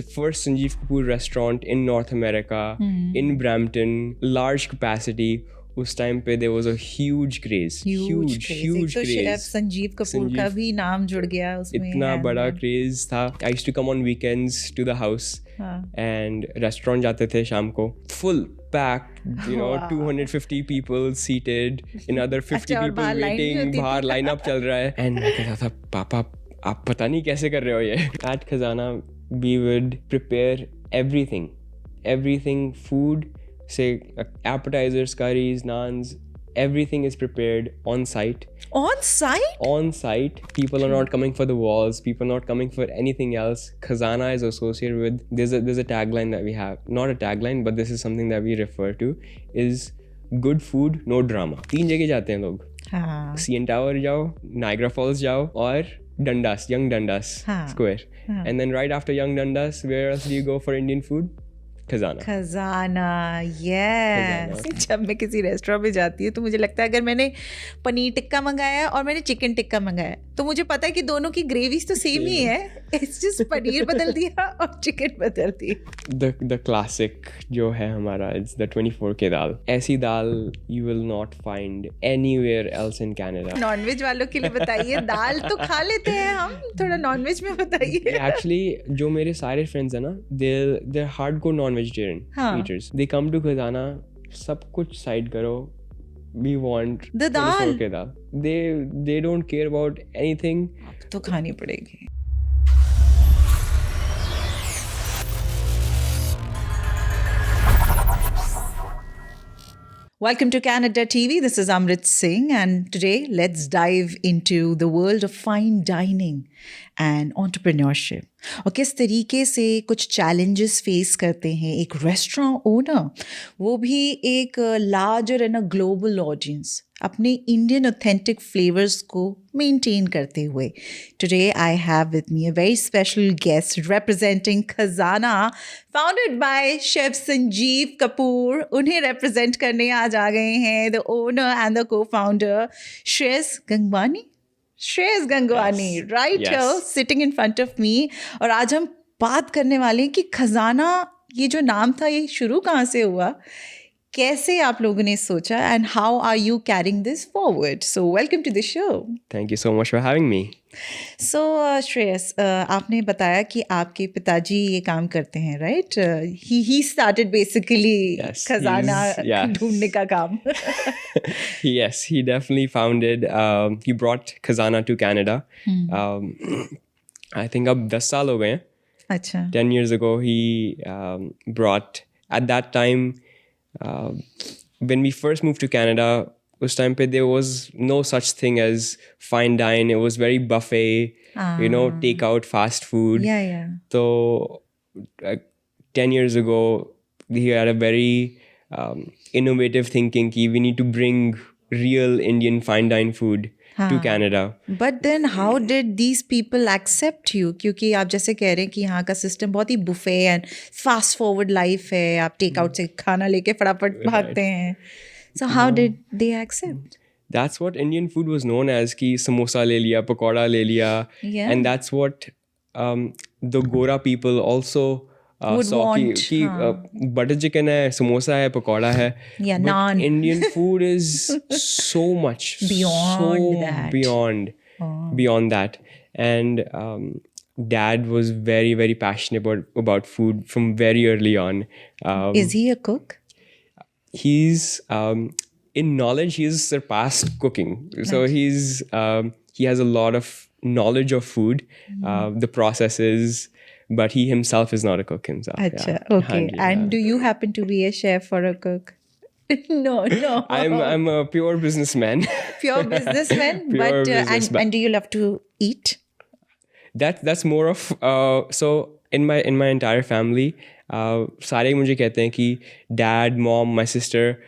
first Sanjeev Kapoor restaurant in North America, in Brampton, large capacity. उस time पे there was a huge craze, huge एक तो chef craze. Sanjeev Kapoor का भी नाम जुड़ गया उसमें. इतना बड़ा craze था. I used to come on weekends to the house and restaurant जाते थे शाम को. Full packed, you know, 250 people seated, another 50 people waiting, बाहर line up चल रहा है. And मैं कहता था पापा आप पता नहीं कैसे कर रहे हो ये. At Khazana we would prepare everything, food, say appetizers, curries, naans, everything is prepared on site. On site. People are not coming for the walls, people are not coming for anything else. Khazana is associated with, there's a tagline that we have, not a tagline but this is something that we refer to, is good food, no drama. 3 जगह जाते हैं लोग. CN Tower जाओ, Niagara Falls जाओ और Dundas, Young Dundas Square. And then right after Young Dundas, where else do you go for Indian food? खजाना, yes. जब मैं किसी रेस्टोरेंट में जाती हूँ तो मुझे लगता है अगर मैंने पनीर टिक्का मंगाया और मैंने चिकन टिक्का मंगाया तो मुझे पता है कि दोनों की ग्रेवीज तो सेम ही है. इट्स जस्ट पनीर बदल दिया और चिकन बदल दी. द क्लासिक जो है हमारा, इट्स द 24K दाल. ऐसी दाल you will not find anywhere else in Canada. Non veg वालों के लिए बताइए. दाल तो खा लेते हैं हम, थोड़ा नॉनवेज में बताइए. एक्चुअली जो मेरे सारे फ्रेंड्स हैं ना, दे hardcore non-vegetarian eaters. They come to Khazana, सब कुछ साइड करो. We want the dal. They don't care about anything. अब तो खानी पड़ेगी. Welcome to Canada TV. This is Amrit Singh, and today let's dive into the world of fine dining and entrepreneurship. और किस तरीके से कुछ challenges face करते हैं एक restaurant owner, वो भी एक larger and a global audience, अपने Indian authentic flavors को maintain करते हुए. Today I have with me a very special guest representing Khazana, founded by Chef Sanjeev Kapoor. उन्हें represent करने आज आ गए हैं the owner and the co-founder Shreyas Gangwani. Shreyas Gangwani, yes. Right yes. Here, sitting in front of me. और आज हम बात करने वाले हैं कि खजाना ये जो नाम था ये शुरू कहाँ से हुआ, कैसे आप लोगों ने सोचा, and how are you carrying this forward? So welcome to the show. Thank you so much for having me. So Shreyas, आपने बताया कि आपके पिताजी ये काम करते हैं, right? He started basically खजाना ढूंढने का काम. Yes, he definitely founded. He brought Khazana to Canada. I think अब 10 साल हो गए हैं. अच्छा. 10 years ago he brought. At that time, when we first moved to Canada, उस time पे there was no such thing as fine dine. It was very buffet, you know, take out fast food. Yeah. So 10 years ago, he had a very innovative thinking कि we need to bring real Indian fine dine food to Canada. But then how did these people accept you? क्योंकि आप जैसे कह रहे हैं कि यहाँ का सिस्टम बहुत ही buffet and fast forward life है, आप टेक आउट से खाना लेके फटाफट भागते हैं. So how did they accept? That's what Indian food was known as, कि samosa ले लिया, pakora ले लिया. Yeah. And that's what the Gora people also would want. कि butter chicken है, samosa है, pakora है. Yeah, but naan. Indian food is so much beyond that. And Dad was very, very passionate about food from very early on. Is he a cook? He's in knowledge he's surpassed cooking. So he has a lot of knowledge of food, the processes, but he himself is not a cook himself. Achha, okay. And do you happen to be a chef or a cook? No. I'm a pure businessman. Pure businessman. And do you love to eat? That's more of so in my entire family, सारे मुझे कहते हैं कि dad, mom, my sister,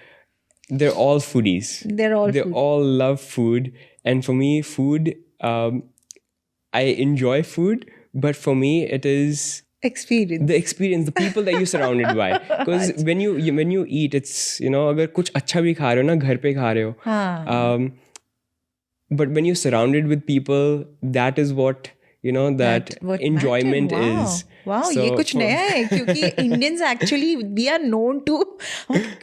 they're all foodies. They all love food, and for me, food, I enjoy food, but for me, it is the experience, the people that you're surrounded by. Because when you eat, it's, you know, अगर कुछ अच्छा भी खा रहे हो ना, घर पे खा रहे हो. But when you're surrounded with people, that is what That what enjoyment mattered. is. Wow, ये कुछ नया है क्योंकि Indians actually we are known to,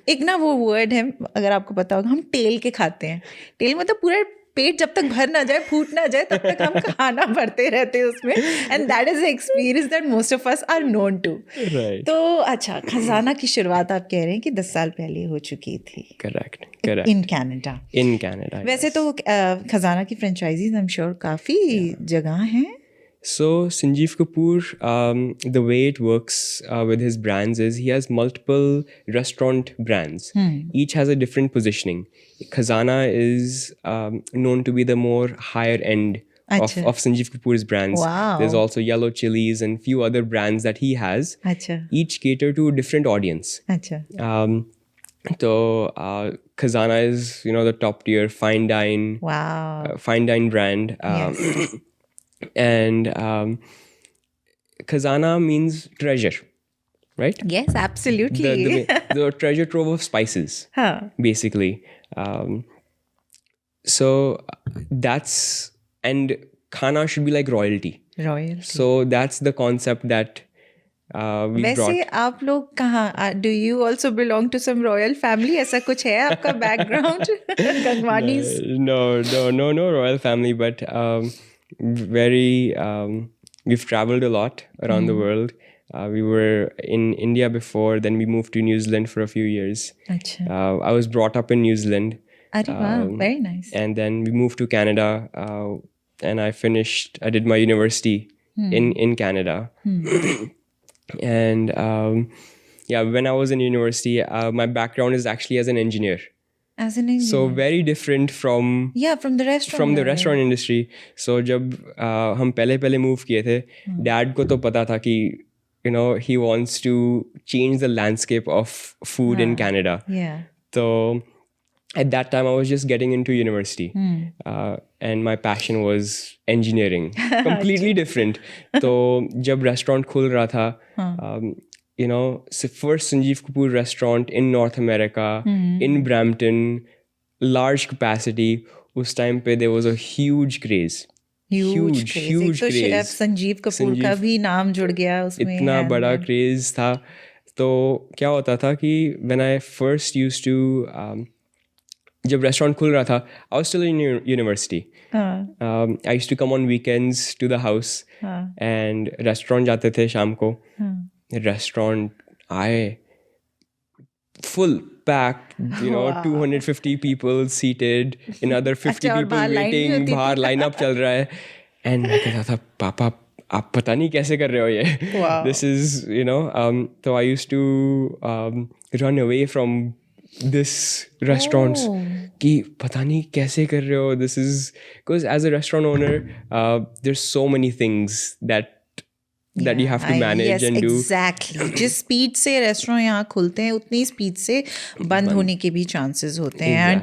एक ना वो वर्ड है अगर आपको पता होगा, हम टेल के खाते हैं. टेल मतलब पूरा पेट जब तक भर ना जाए, फूट ना जाए, तब तक हम खाना भरते रहते हैं उसमें. And that is the experience that most of us are known to. तो अच्छा, खजाना की शुरुआत आप कह रहे हैं कि 10 साल पहले हो चुकी थी. करेक्ट. In Canada. वैसे तो खजाना की फ्रेंचाइजीज आई एम श्योर काफ़ी जगह हैं. So Sanjeev Kapoor, the way it works with his brands is he has multiple restaurant brands. Each has a different positioning. Khazana is known to be the more higher end of Sanjeev Kapoor's brands. Wow. There's also Yellow Chilies and few other brands that he has. Achha. Each cater to a different audience. Achha. So Khazana is, the top tier fine dine. Wow. Fine dine brand. Yes. And Khazana means treasure, right? Yes, absolutely. The treasure trove of spices, basically. So that's, and khana should be like royalty. So that's the concept that we वैसे brought. आप लोग कहाँ, do you also belong to some royal family, ऐसा कुछ है आपका background? Gangwanis? No royal family, but we've traveled a lot around the world. We were in India before, then we moved to New Zealand for a few years. I was brought up in New Zealand. Wow, very nice. And then we moved to Canada, and I did my university in Canada. And when I was in university, my background is actually as an engineer. As an engineer. So very different from from the restaurant. From the restaurant industry. So जब हम पहले move किए थे, Dad को तो पता था कि he wants to change the landscape of food in Canada. Yeah. So at that time I was just getting into university, and my passion was engineering. Completely different. तो जब restaurant खुल रहा था, first Sanjeev Kapoor restaurant in North America, in Brampton, large capacity. उस time पे there was a huge craze. Huge craze. तो chef Sanjeev Kapoor का भी नाम जुड़ गया उसमें. इतना बड़ा craze था. तो क्या होता था कि when I first used to जब restaurant खुल रहा था, I was still in university. I used to come on weekends to the house, and restaurant जाते थे शाम को. Restaurant full packed, 250 people seated, another 50 people waiting, बाहर line up चल रहा है. And मैं कहता था, पापा आप पता नहीं कैसे कर रहे हो ये. This is, so I used to run away from this restaurants कि पता नहीं कैसे कर रहे हो. This is because as a restaurant owner, there's so many things that you have to manage and do. Exactly. जिस स्पीड से restaurant यहाँ खुलते हैं उतनी स्पीड से बंद होने के भी चांसेस होते हैं.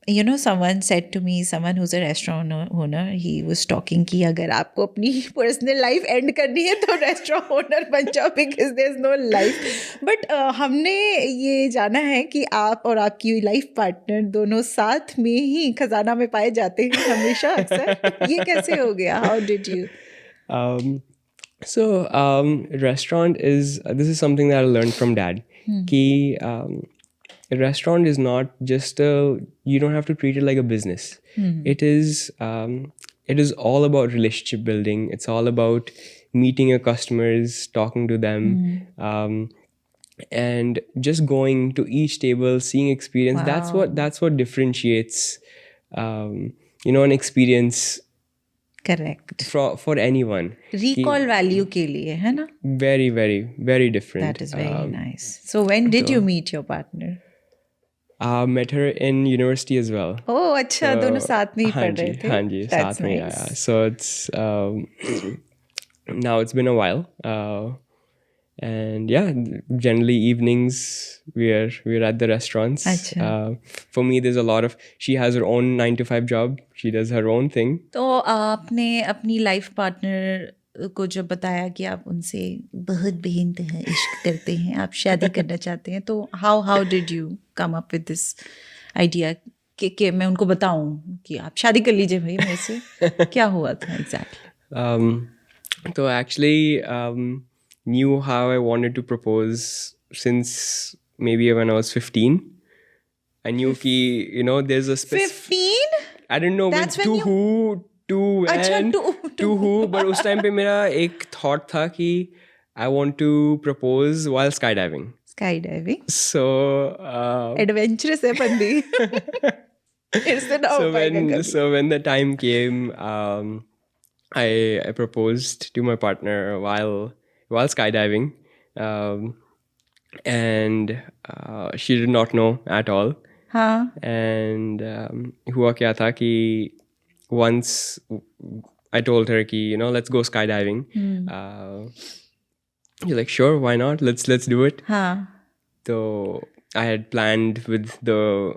And someone said to me, someone who's a restaurant owner, he was talking कि अगर आपको अपनी पर्सनल लाइफ एंड करनी है तो रेस्टोरेंट ओनर बन जाओ, because there's no life. But हमने ये जाना है कि आप और आपकी लाइफ पार्टनर दोनों साथ में ही खजाना में पाए जाते हैं हमेशा अक्सर. ये कैसे हो गया? How did you? So restaurant this is something that I learned from Dad. Ki a restaurant is not just you don't have to treat it like a business. It is all about relationship building. It's all about meeting your customers, talking to them, and just going to each table, seeing experience. Wow. That's what differentiates an experience. Correct. For anyone. Recall value के लिए, है ना? Very, very, very different. That is very nice. So when did you meet your partner? Met her in university as well. Oh, अच्छा, दोनों साथ में ही पढ़ रहे थे. हाँ जी, साथ में आया. So it's now it's been a while. And generally evenings we're at the restaurants. For me, there's a lot of, she has her own 9-to-5 job. She does her own thing. तो आपने अपनी life partner को जब बताया कि आप उनसे बहुत बेहद हैं, इश्क करते हैं, आप शादी करना चाहते हैं, तो how did you come up with this idea कि मैं उनको बताऊं कि आप शादी कर लीजिए भाई मेरे से? क्या हुआ था exactly? So actually knew how I wanted to propose since maybe when I was 15. I knew ki, there's a specific 15? I didn't know That's to when you- who, to अच्छा, when, to- to who, but उस time पे मेरा एक thought था कि I want to propose while skydiving. Skydiving. So Adventurous है बंदी. फिर से ना हो पाएगा कभी. so when the time came, I proposed to my partner while skydiving, and she did not know at all. हाँ. And हुआ क्या था कि once I told her कि let's go skydiving. You're like, sure, why not? Let's do it. हाँ. So I had planned with the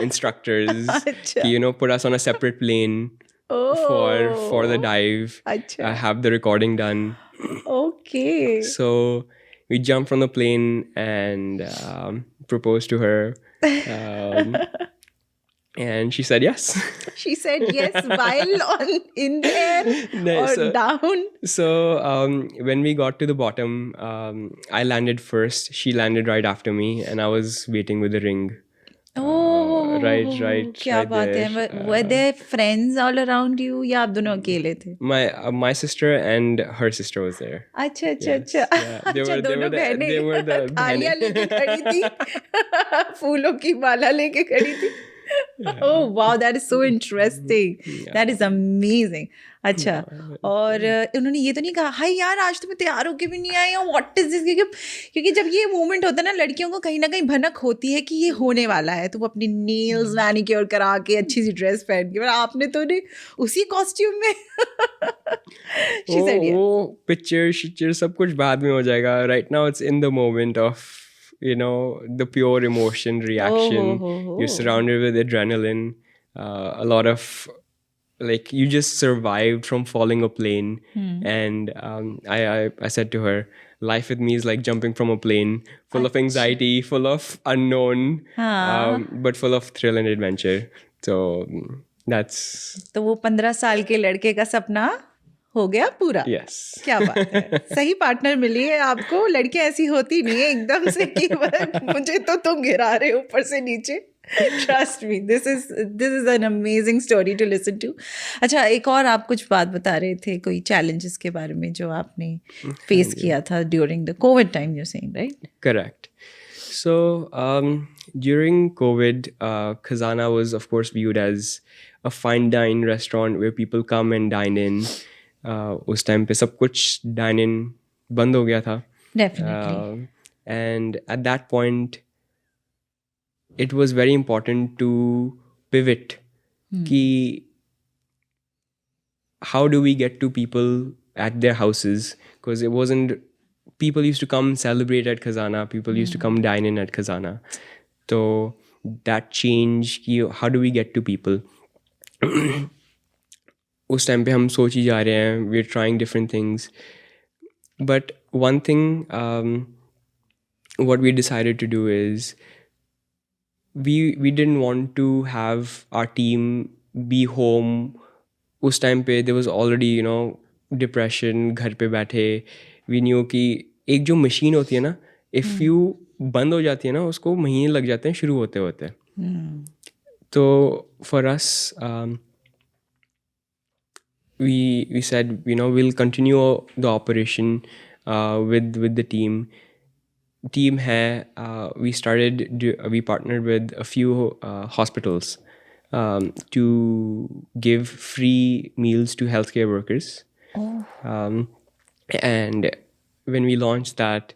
instructors अच्छा. कि put us on a separate plane for the dive. अच्छा. I have the recording done. Okay. So we jumped from the plane and proposed to her. And she said yes. She said yes while in there No, or so- down. So when we got to the bottom, I landed first. She landed right after me, and I was waiting with the ring. Oh, right क्या right बात है. there. Were there friends all around you या आप दोनों अकेले थे? My sister and her sister was there. अच्छा अच्छा Yes, अच्छा. yeah. They अच्छा were- they दोनों were the- बहनें they were the थालियां बहनें. लेके खड़ी थी. फूलों की माला लेके खड़ी थी. Oh wow, that is so interesting. That is amazing. अच्छा. और उन्होंने ये तो नहीं कहा हाय यार आज तो मैं तैयार होके भी नहीं आई हूँ व्हाट इज दिस, क्योंकि जब ये मोमेंट होता है ना लड़कियों को कहीं ना कहीं भनक होती है कि ये होने वाला है, तो वो अपनी नेल्स मैनिक्योर करा के अच्छी सी ड्रेस पहन के, पर आपने तो नहीं उसी कॉस्ट्यूम में. She said yes. वो पिक्चर सब कुछ बाद में हो जाएगा. Right now it's in the moment of the pure emotion reaction. You're surrounded with adrenaline, a lot of like you just survived from falling a plane. And I said to her, life with me is like jumping from a plane, full of anxiety, full of unknown, but full of thrill and adventure. So that's तो वो 15 साल के लड़के का सपना हो गया पूरा. yes. क्या बात है. सही पार्टनर मिली है आपको. लड़कियां ऐसी होती नहीं है एकदम से कि मुझे तो तुम गिरा रहे हो ऊपर से नीचे. Trust me, this is an amazing story to listen to. अच्छा, एक और आप कुछ बात बता रहे थे कोई challenges के बारे में जो आपने face किया था during the COVID time, you're saying, right? Correct. So during COVID, Khazana was of course viewed as a fine dine restaurant where people come and dine in. उस टाइम पे सब कुछ dine in बंद हो गया था. Definitely. And at that point, it was very important to pivot. Ki how do we get to people at their houses? Because it wasn't. People used to come celebrate at Khazana. People used to come dine in at Khazana. So that change. Ki how do we get to people? उस time पे हम सोच ही जा रहे हैं. We're trying different things. But one thing, what we decided to do is we didn't want to have our team be home. उस time पे there was already depression, घर पे बैठे. We knew कि एक जो मशीन होती है ना, if you बंद हो जाती है ना, उसको महीने लग जाते हैं शुरू होते होते. तो for us, we said we'll continue the operation with the team hai. We partnered with a few hospitals to give free meals to healthcare workers. And when we launched that,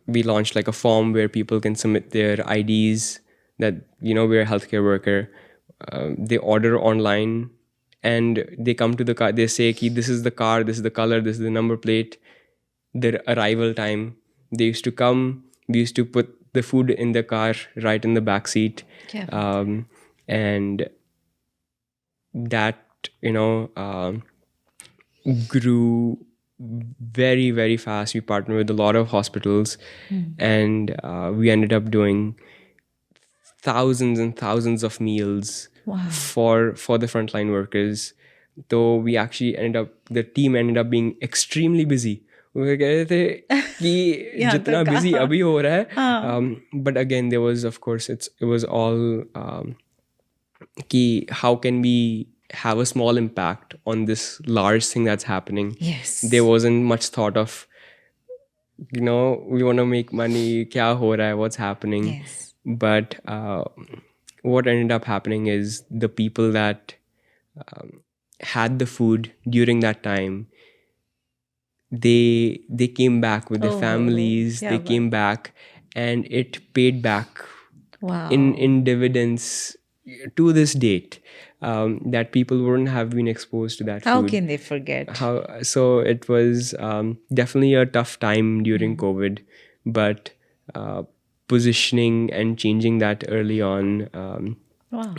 we launched like a form where people can submit their IDs that we're a healthcare worker. They order online and they come to the car. They say ki this is the car, this is the color, this is the number plate, their arrival time. They used to come. We used to put the food in the car right in the back seat. And that grew very, very fast. We partnered with a lot of hospitals, and we ended up doing thousands and thousands of meals for the frontline workers. So we actually the team ended up being extremely busy. वो कह रहे थे कि जितना busy अभी हो रहा है, but again there was, of course, it was all कि how can we have a small impact on this large thing that's happening. Yes. There wasn't much thought of, we want to make money, kya ho raha hai, what's happening. Yes. But what ended up happening is the people that had the food during that time, they came back with their families. They came back, and it paid back in dividends to this date. That people wouldn't have been exposed to that food. How can they forget? So it was definitely a tough time during COVID, but positioning and changing that early on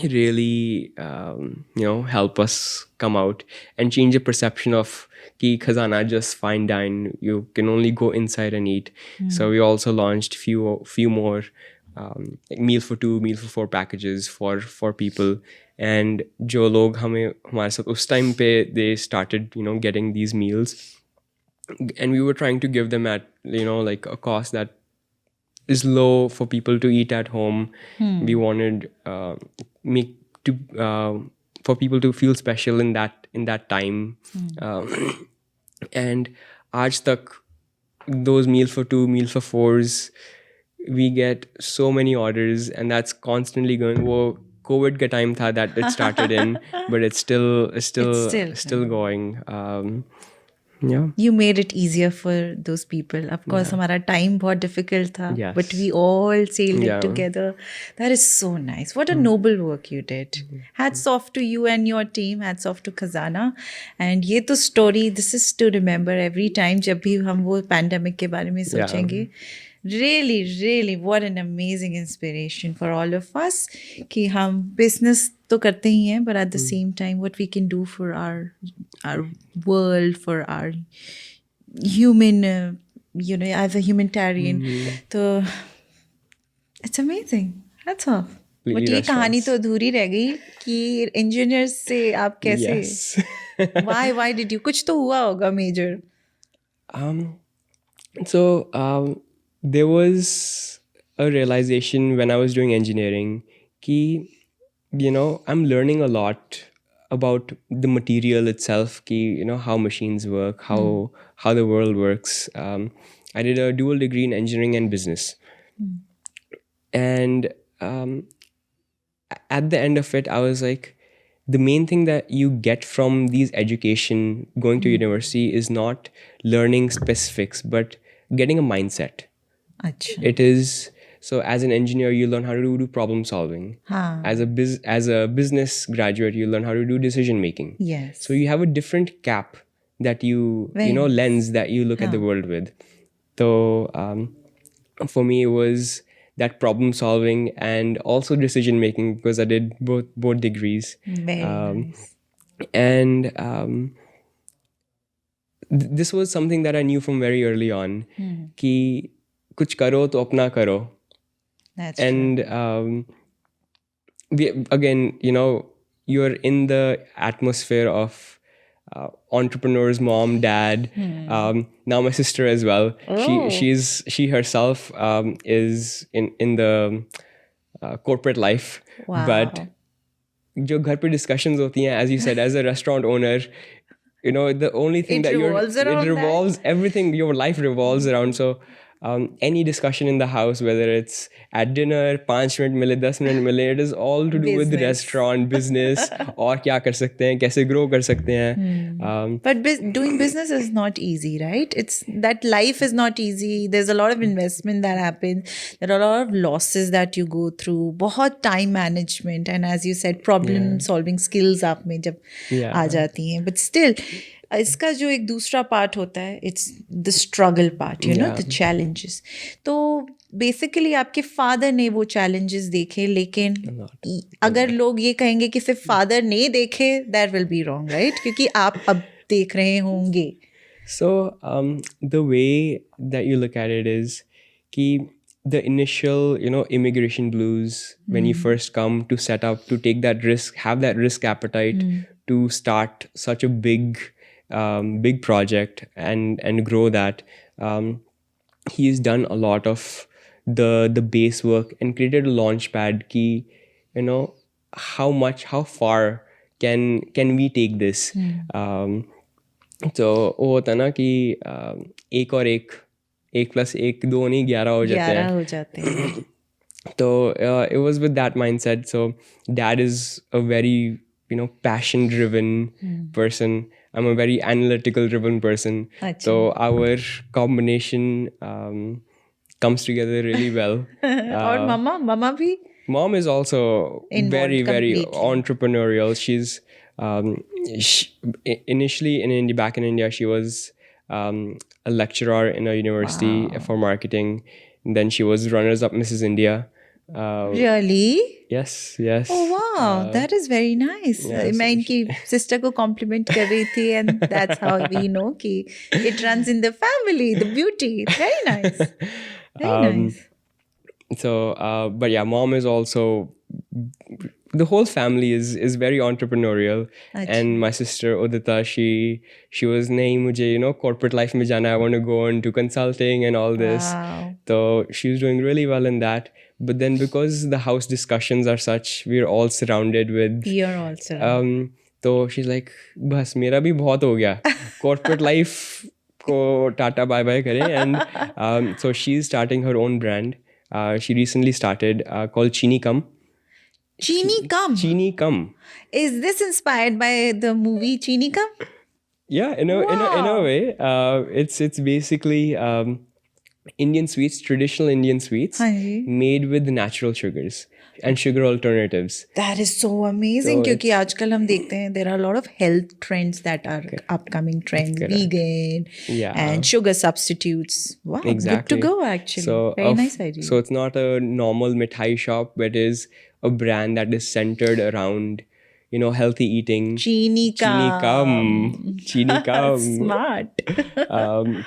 really help us come out and change the perception of ki khazana just fine dine, you can only go inside and eat. So we also launched few more like meal for 2, meal for 4 packages for people. And जो लोग हमारे साथ उस time पे they started getting these meals, and we were trying to give them at like a cost that is low for people to eat at home. We wanted for people to feel special in that time. And aaj tak those meal for 2, meal for 4s, we get so many orders, and that's constantly going. Wo COVID ka time tha that it started in, but it's still going. Yeah. You made it easier for those people. Of course, हमारा time बहुत difficult था, Yes. but we all sailed Yeah. it together. That is so nice. What a noble work you did. Hats off to you and your team. Hats off to Khazana. And ये तो story, this is to remember every time जब भी हम वो pandemic के बारे में सोचेंगे. Really, really, what an amazing inspiration for all of us कि हम business तो करते ही हैं, but at the same time what we can do for our world, for our human, as a humanitarian. तो it's amazing. That's all. But ये कहानी तो अधूरी रह गई कि engineers से आप कैसे Yes. why did you, कुछ तो हुआ होगा major. So there was a realization when I was doing engineering ki, I'm learning a lot about the material itself, ki, how machines work, how the world works. I did a dual degree in engineering and business. And at the end of it, I was like, the main thing that you get from these education going to university is not learning specifics, but getting a mindset. अच्छा. It is, so as an engineer, you learn how to do problem solving. As a business graduate, you learn how to do decision making. Yes. So you have a different cap that you lens that you look at the world with. So for me, it was that problem solving and also decision making, because I did both degrees. Very nice. And this was something that I knew from very early on. Ki kuch karo to apna karo. That's And again, you're in the atmosphere of entrepreneurs, mom, dad. Now my sister as well. She herself is in the corporate life. Wow. But जो घर पे discussions होती हैं, as you said, as a restaurant owner, the only thing It revolves everything, your life revolves around. So any discussion in the house, whether it's at dinner, 5 minute mile, 10 minute mile, it is all to do with the restaurant, business, और क्या कर सकते हैं, कैसे grow कर सकते हैं. But doing business is not easy, right? It's that life is not easy. There's a lot of investment that happens. There are a lot of losses that you go through. बहुत time management, and as you said, problem solving skills आप में जब आ जाती हैं. But still, इसका जो एक दूसरा पार्ट होता है, it's the struggle part, the challenges. तो बेसिकली आपके फादर ने वो challenges देखे, लेकिन अगर लोग ये कहेंगे कि सिर्फ फादर ने देखे, that will be wrong, right? क्योंकि आप अब देख रहे होंगे. So the way that you look at it is कि the initial, immigration blues, when you first come to set up, to take that risk, have that risk appetite to start such a big project and grow that. He's done a lot of the base work and created a launch pad ki, how far can we take this. तो वो होता ना कि एक और एक 1+1 2 नहीं 11 हो जाते 11 हैं. हो जाते हैं. So it was with that mindset. So dad is a very passion driven person. I'm a very analytical driven person. अच्छा. So our combination comes together really well. और mama भी Mom is also Involved very completely. entrepreneurial. She's initially in India, back in India, she was a lecturer in a university for marketing. And then she was runners up Mrs. India. Really? Yes. Oh wow, that is very nice. मैं इनकी sister को compliment कर रही थी, and that's how we know कि it runs in the family, the beauty. Very nice. Very nice. So, but yeah, mom is also, the whole family is very entrepreneurial. And my sister Udita, she was nahi mujhe corporate life mein jana, I want to go into consulting and all this. Wow. So she was doing really well in that. But then because the house discussions are such, we're all surrounded with You're also. तो she's like, बस मेरा भी बहुत हो गया, corporate life को tata bye bye करें. And so she's starting her own brand. She recently started called Chini Cum. Chini Cum. Chini Cum. Is this inspired by the movie Chini Cum? Yeah, in a way, it's basically Indian sweets, traditional Indian sweets, हाँ जी. made with natural sugars and sugar alternatives. That is so amazing. क्योंकि आजकल हम देखते हैं there are a lot of health trends that are upcoming trends, vegan and sugar substitutes. Wow, Exactly. good to go actually. So Very nice idea. So it's not a normal mithai shop, but it is a brand that is centered around healthy eating. Chini Cum. Chini Cum. Smart.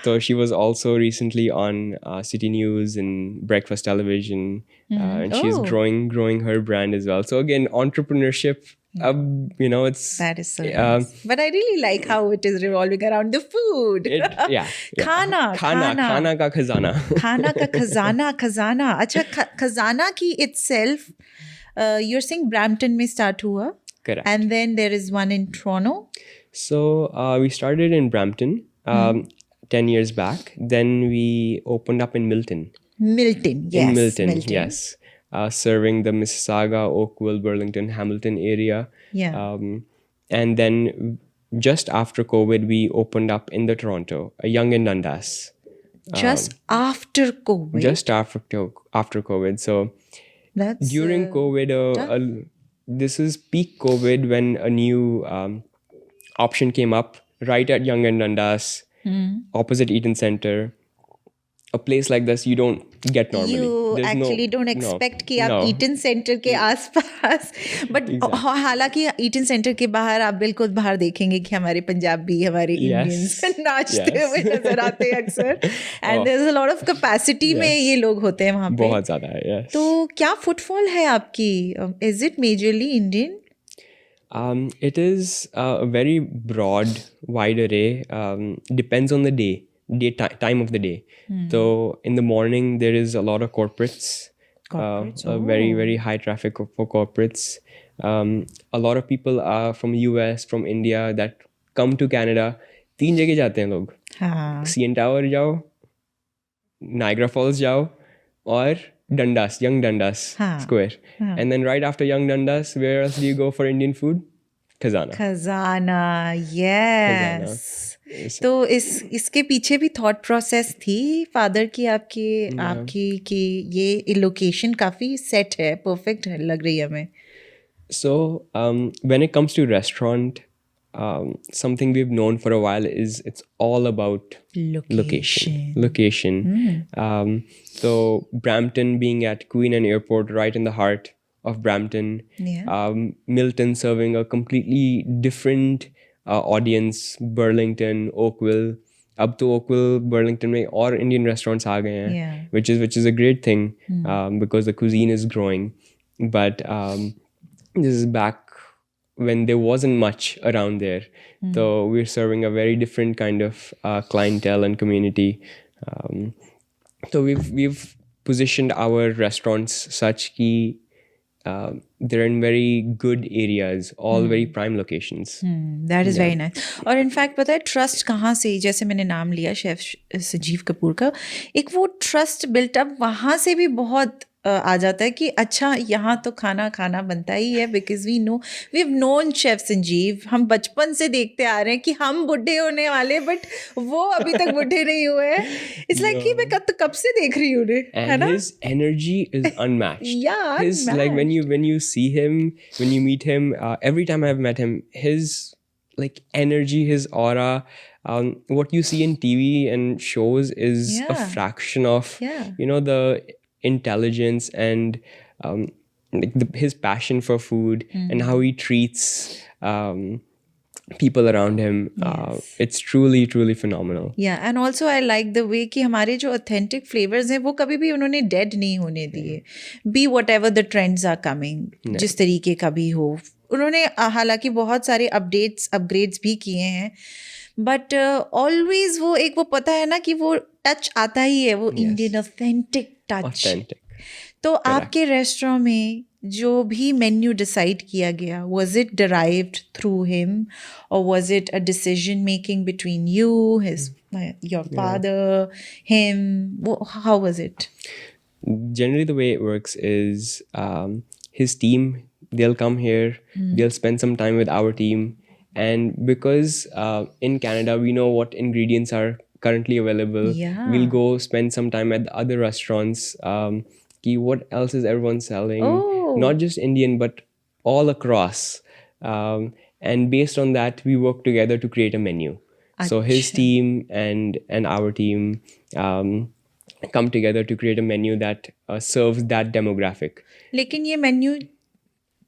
So she was also recently on City News and Breakfast Television, and she's growing her brand as well. So again, entrepreneurship. It's that is so nice. But I really like how it is revolving around the food. Khana ka khazana. Khana ka khazana. अच्छा, khazana की itself, you're saying Brampton में start हुआ. Correct. And then there is one in Toronto. So we started in Brampton 10 years back. Then we opened up in Milton. Yes. In Milton, yes. Serving the Mississauga, Oakville, Burlington, Hamilton area. Yeah. And then just after COVID, we opened up in the Toronto, a Yonge and Dundas. Just after COVID? Just after COVID. So that's during COVID, this is peak COVID when a new option came up right at Yonge and Dundas, opposite Eaton Center. A place like this you don't get normally. You actually don't expect कि आप Eaton Center के आसपास, but हालांकि Eaton Center के बाहर आप बिल्कुल बाहर देखेंगे कि हमारे पंजाबी, हमारे Indians नाचते हुए नजर आते हैं अक्सर. And there's a lot of capacity में ये लोग होते हैं वहाँ पे. बहुत ज़्यादा है. Yes. तो क्या footfall है आपकी? Is it majorly Indian? It is a very broad, wide array. Depends on the time of the day. So in the morning there is a lot of corporates. Very, very high traffic for corporates. A lot of people are from US, from India that come to Canada. 3 जगह जाते हैं लोग. CN Tower जाओ, Niagara Falls जाओ, और Dundas, Young Dundas Square. And then right after Young Dundas, where else do you go for Indian food? Khazana, yes. तो इसके पीछे भी थॉट प्रोसेस थी फादर की आपकी कि ये लोकेशन काफ़ी सेट है, परफेक्ट है, लग रही है हमें. So when it comes to restaurant, something we've known for a while is it's all about location. So Brampton being at Queen and Airport, right in the heart of Brampton. Milton serving a completely different audience. Burlington, Oakville. अब तो Oakville, Burlington में और Indian restaurants आ गए हैं, which is a great thing because the cuisine is growing. But this is back when there wasn't much around there. So we're serving a very different kind of clientele and community. So we've positioned our restaurants such ki they're in very good areas, all very prime locations. That is very nice. और in fact पता है trust कहाँ से, जैसे मैंने नाम लिया chef Sanjeev Kapoor का, एक वो ट्रस्ट बिल्टअप वहाँ से भी बहुत आ जाता है कि अच्छा यहाँ तो खाना खाना बनता ही है, because we have known chef Sanjeev. हम बचपन से देखते आ रहे हैं कि हम बुढ़े होने वाले, बट वो अभी तक बुढ़े नहीं हुए हैं. इट्स लाइक कि मैं कब से देख रही हूँ उन्हें, है And ना? his energy is unmatched. Yeah, His like when you see him, when you meet him, every time I've met him, his like energy, his aura, what you see in TV and shows is a Yeah. fraction of Yeah. the intelligence and like his passion for food and how he treats people around him. It's truly phenomenal. या and also I like the way कि हमारे जो authentic flavours हैं वो कभी भी उन्होंने dead नहीं होने दिए. Be whatever the trends are coming, जिस तरीके का भी हो. उन्होंने हालांकि बहुत सारे अपग्रेड्स भी किए हैं, बट ऑलवेज वो पता है ना कि वो टच आता ही है, वो इंडियन ऑथेंटिक टच. Authentic. तो आपके रेस्टोरेंट में जो भी मेन्यू डिसाइड किया गया, was it derived through him or was it a decision making between you, your father, him? How was it? Generally the way it works is his team, they'll come here, they'll spend some time with our team, and because in Canada we know what ingredients are currently available, Yeah. we'll go spend some time at the other restaurants, what else is everyone selling, not just Indian but all across, and based on that we work together to create a menu. So his team and our team come together to create a menu that serves that demographic. लेकिन ये menu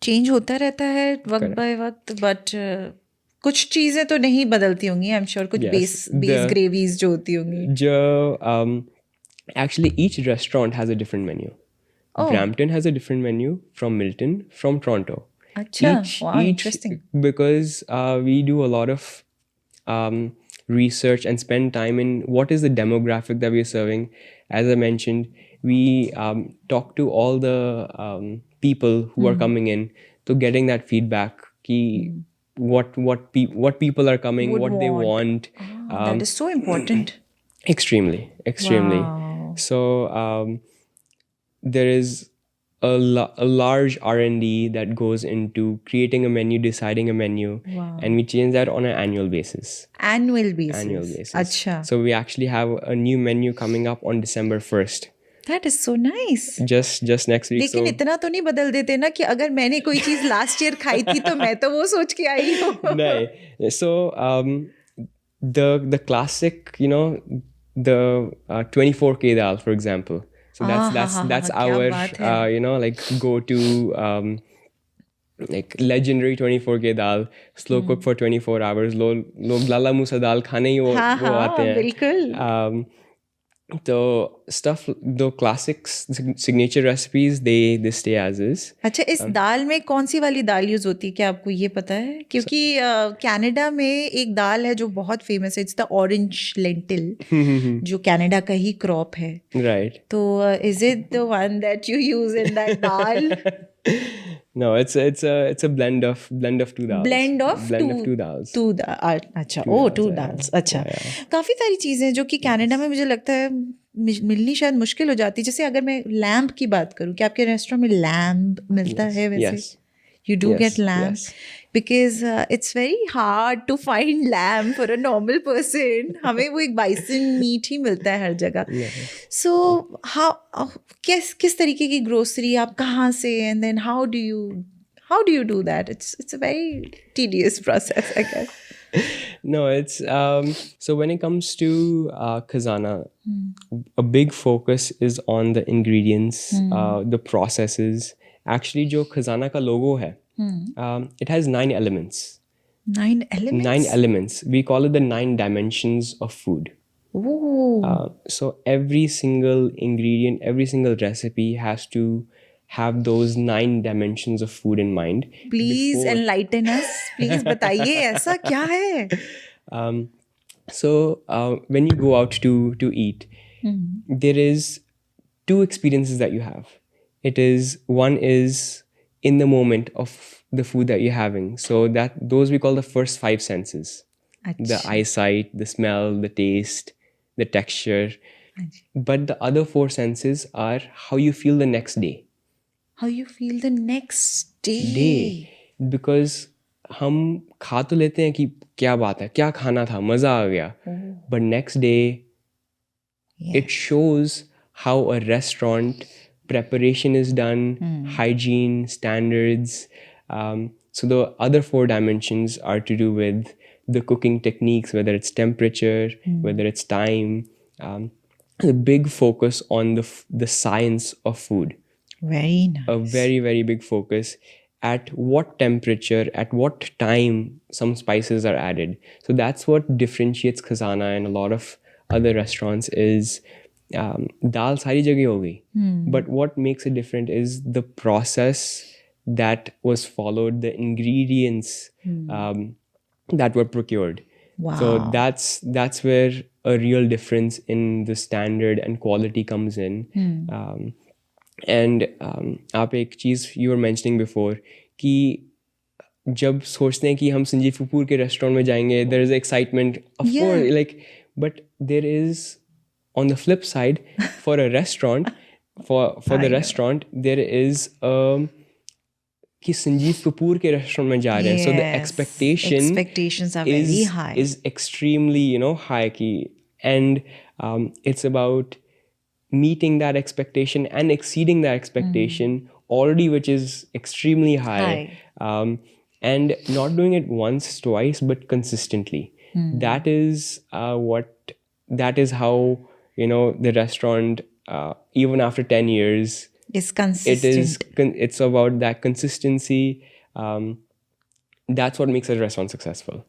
change होता रहता है वक्त bye वक्त, but कुछ चीज़ें तो नहीं बदलती होंगी, आई एम श्योर. कुछ बेस ग्रेवीज जो होती होंगी. Actually each restaurant has a different menu. Brampton has a different menu from Milton, from Toronto. अच्छा, wow, interesting. Because we do a lot of research and spend time in what is the demographic that we're serving. As I mentioned, we talk to all the people who are coming in, so getting that feedback ki what people are coming, Would what they want. That is so important. Extremely. Wow. So there is a large R&D that goes into creating a menu, deciding a menu, and we change that on an annual basis. Annual basis. अच्छा. So we actually have a new menu coming up on December 1st. That is so nice. Just next week. लेकिन इतना तो नहीं बदल देते ना कि अगर मैंने कोई चीज लास्ट ईयर खाई थी तो मैं तो वो सोच के आई हूँ. नहीं. So the classic, the 24K dal, for example. So that's our like go to like legendary 24K dal, slow cook for 24 hours. लोग लाला मूसा दाल खाने ही वो आते हैं. बिल्कुल. तो stuff, the classic signature recipes, they stay as is. अच्छा, इस दाल में कौन सी वाली दाल यूज होती है, क्या आपको ये पता है? क्योंकि कनाडा में एक दाल है जो बहुत फेमस है, इट्स द ऑरेंज लेंटिल, जो कनाडा का ही क्रॉप है. Right. तो is it the one that you use in that dal? No, it's a blend of two dals. Blend of two dals. अच्छा, two dals. अच्छा, काफी सारी चीजें जो कि कनाडा में मुझे लगता है मिलनी शायद मुश्किल हो जाती है. जैसे अगर मैं लैम्ब की बात करूं, क्या आपके रेस्टोरेंट में लैम्ब मिलता है वैसे? Yes. You do Yes, get lamb? yes. Because it's very hard to find lamb for a normal person. हमें वो एक bison meat ही मिलता है हर जगह. So किस तरीके की grocery आप कहाँ से, and then how do you do that? It's a very tedious process, I guess. No, it's so when it comes to Khazana, a big focus is on the ingredients, the processes. Actually, जो Khazana का logo है, it has 9 elements. 9 elements? 9 elements. We call it the 9 dimensions of food. Ooh. So every single ingredient, every single recipe has to have those 9 dimensions of food in mind. Please before- enlighten us. Please बताइए ऐसा क्या है? So when you go out to eat, there is 2 experiences that you have. One is in the moment of the food that you're having. So those we call the first 5 senses. The अच्छा, eyesight, the smell, the taste, the texture. अच्छा. But the other 4 senses are how you feel the next day. How you feel the next day. Because हम खा तो लेते हैं कि क्या बात है, क्या खाना था, मज़ा आ गया. But next day, it shows how a restaurant preparation is done, hygiene, standards. So the other 4 dimensions are to do with the cooking techniques, whether it's temperature, whether it's time. A big focus on the science of food. Very nice. A very, very big focus at what temperature, at what time some spices are added. So that's what differentiates Khazana and a lot of other restaurants is dal sari jagah ho gayi. But what makes it different is the process that was followed, the ingredients that were procured. Wow. So that's where a real difference in the standard and quality comes in. And आप एक चीज़ you were mentioning before कि जब सोचते हैं कि हम संजीव कपूर के restaurant में जाएंगे, there is excitement, of course, like, but there is on the flip side for a restaurant, for the restaurant there is कि संजीव कपूर के रेस्टोरेंट में जा रहे हैं, so the expectations are very high. is extremely high की, and it's about meeting that expectation and exceeding that expectation already, which is extremely high. And not doing it once, twice, but consistently. That is how the restaurant, even after 10 years, It's consistent. It's about that consistency. That's what makes a restaurant successful.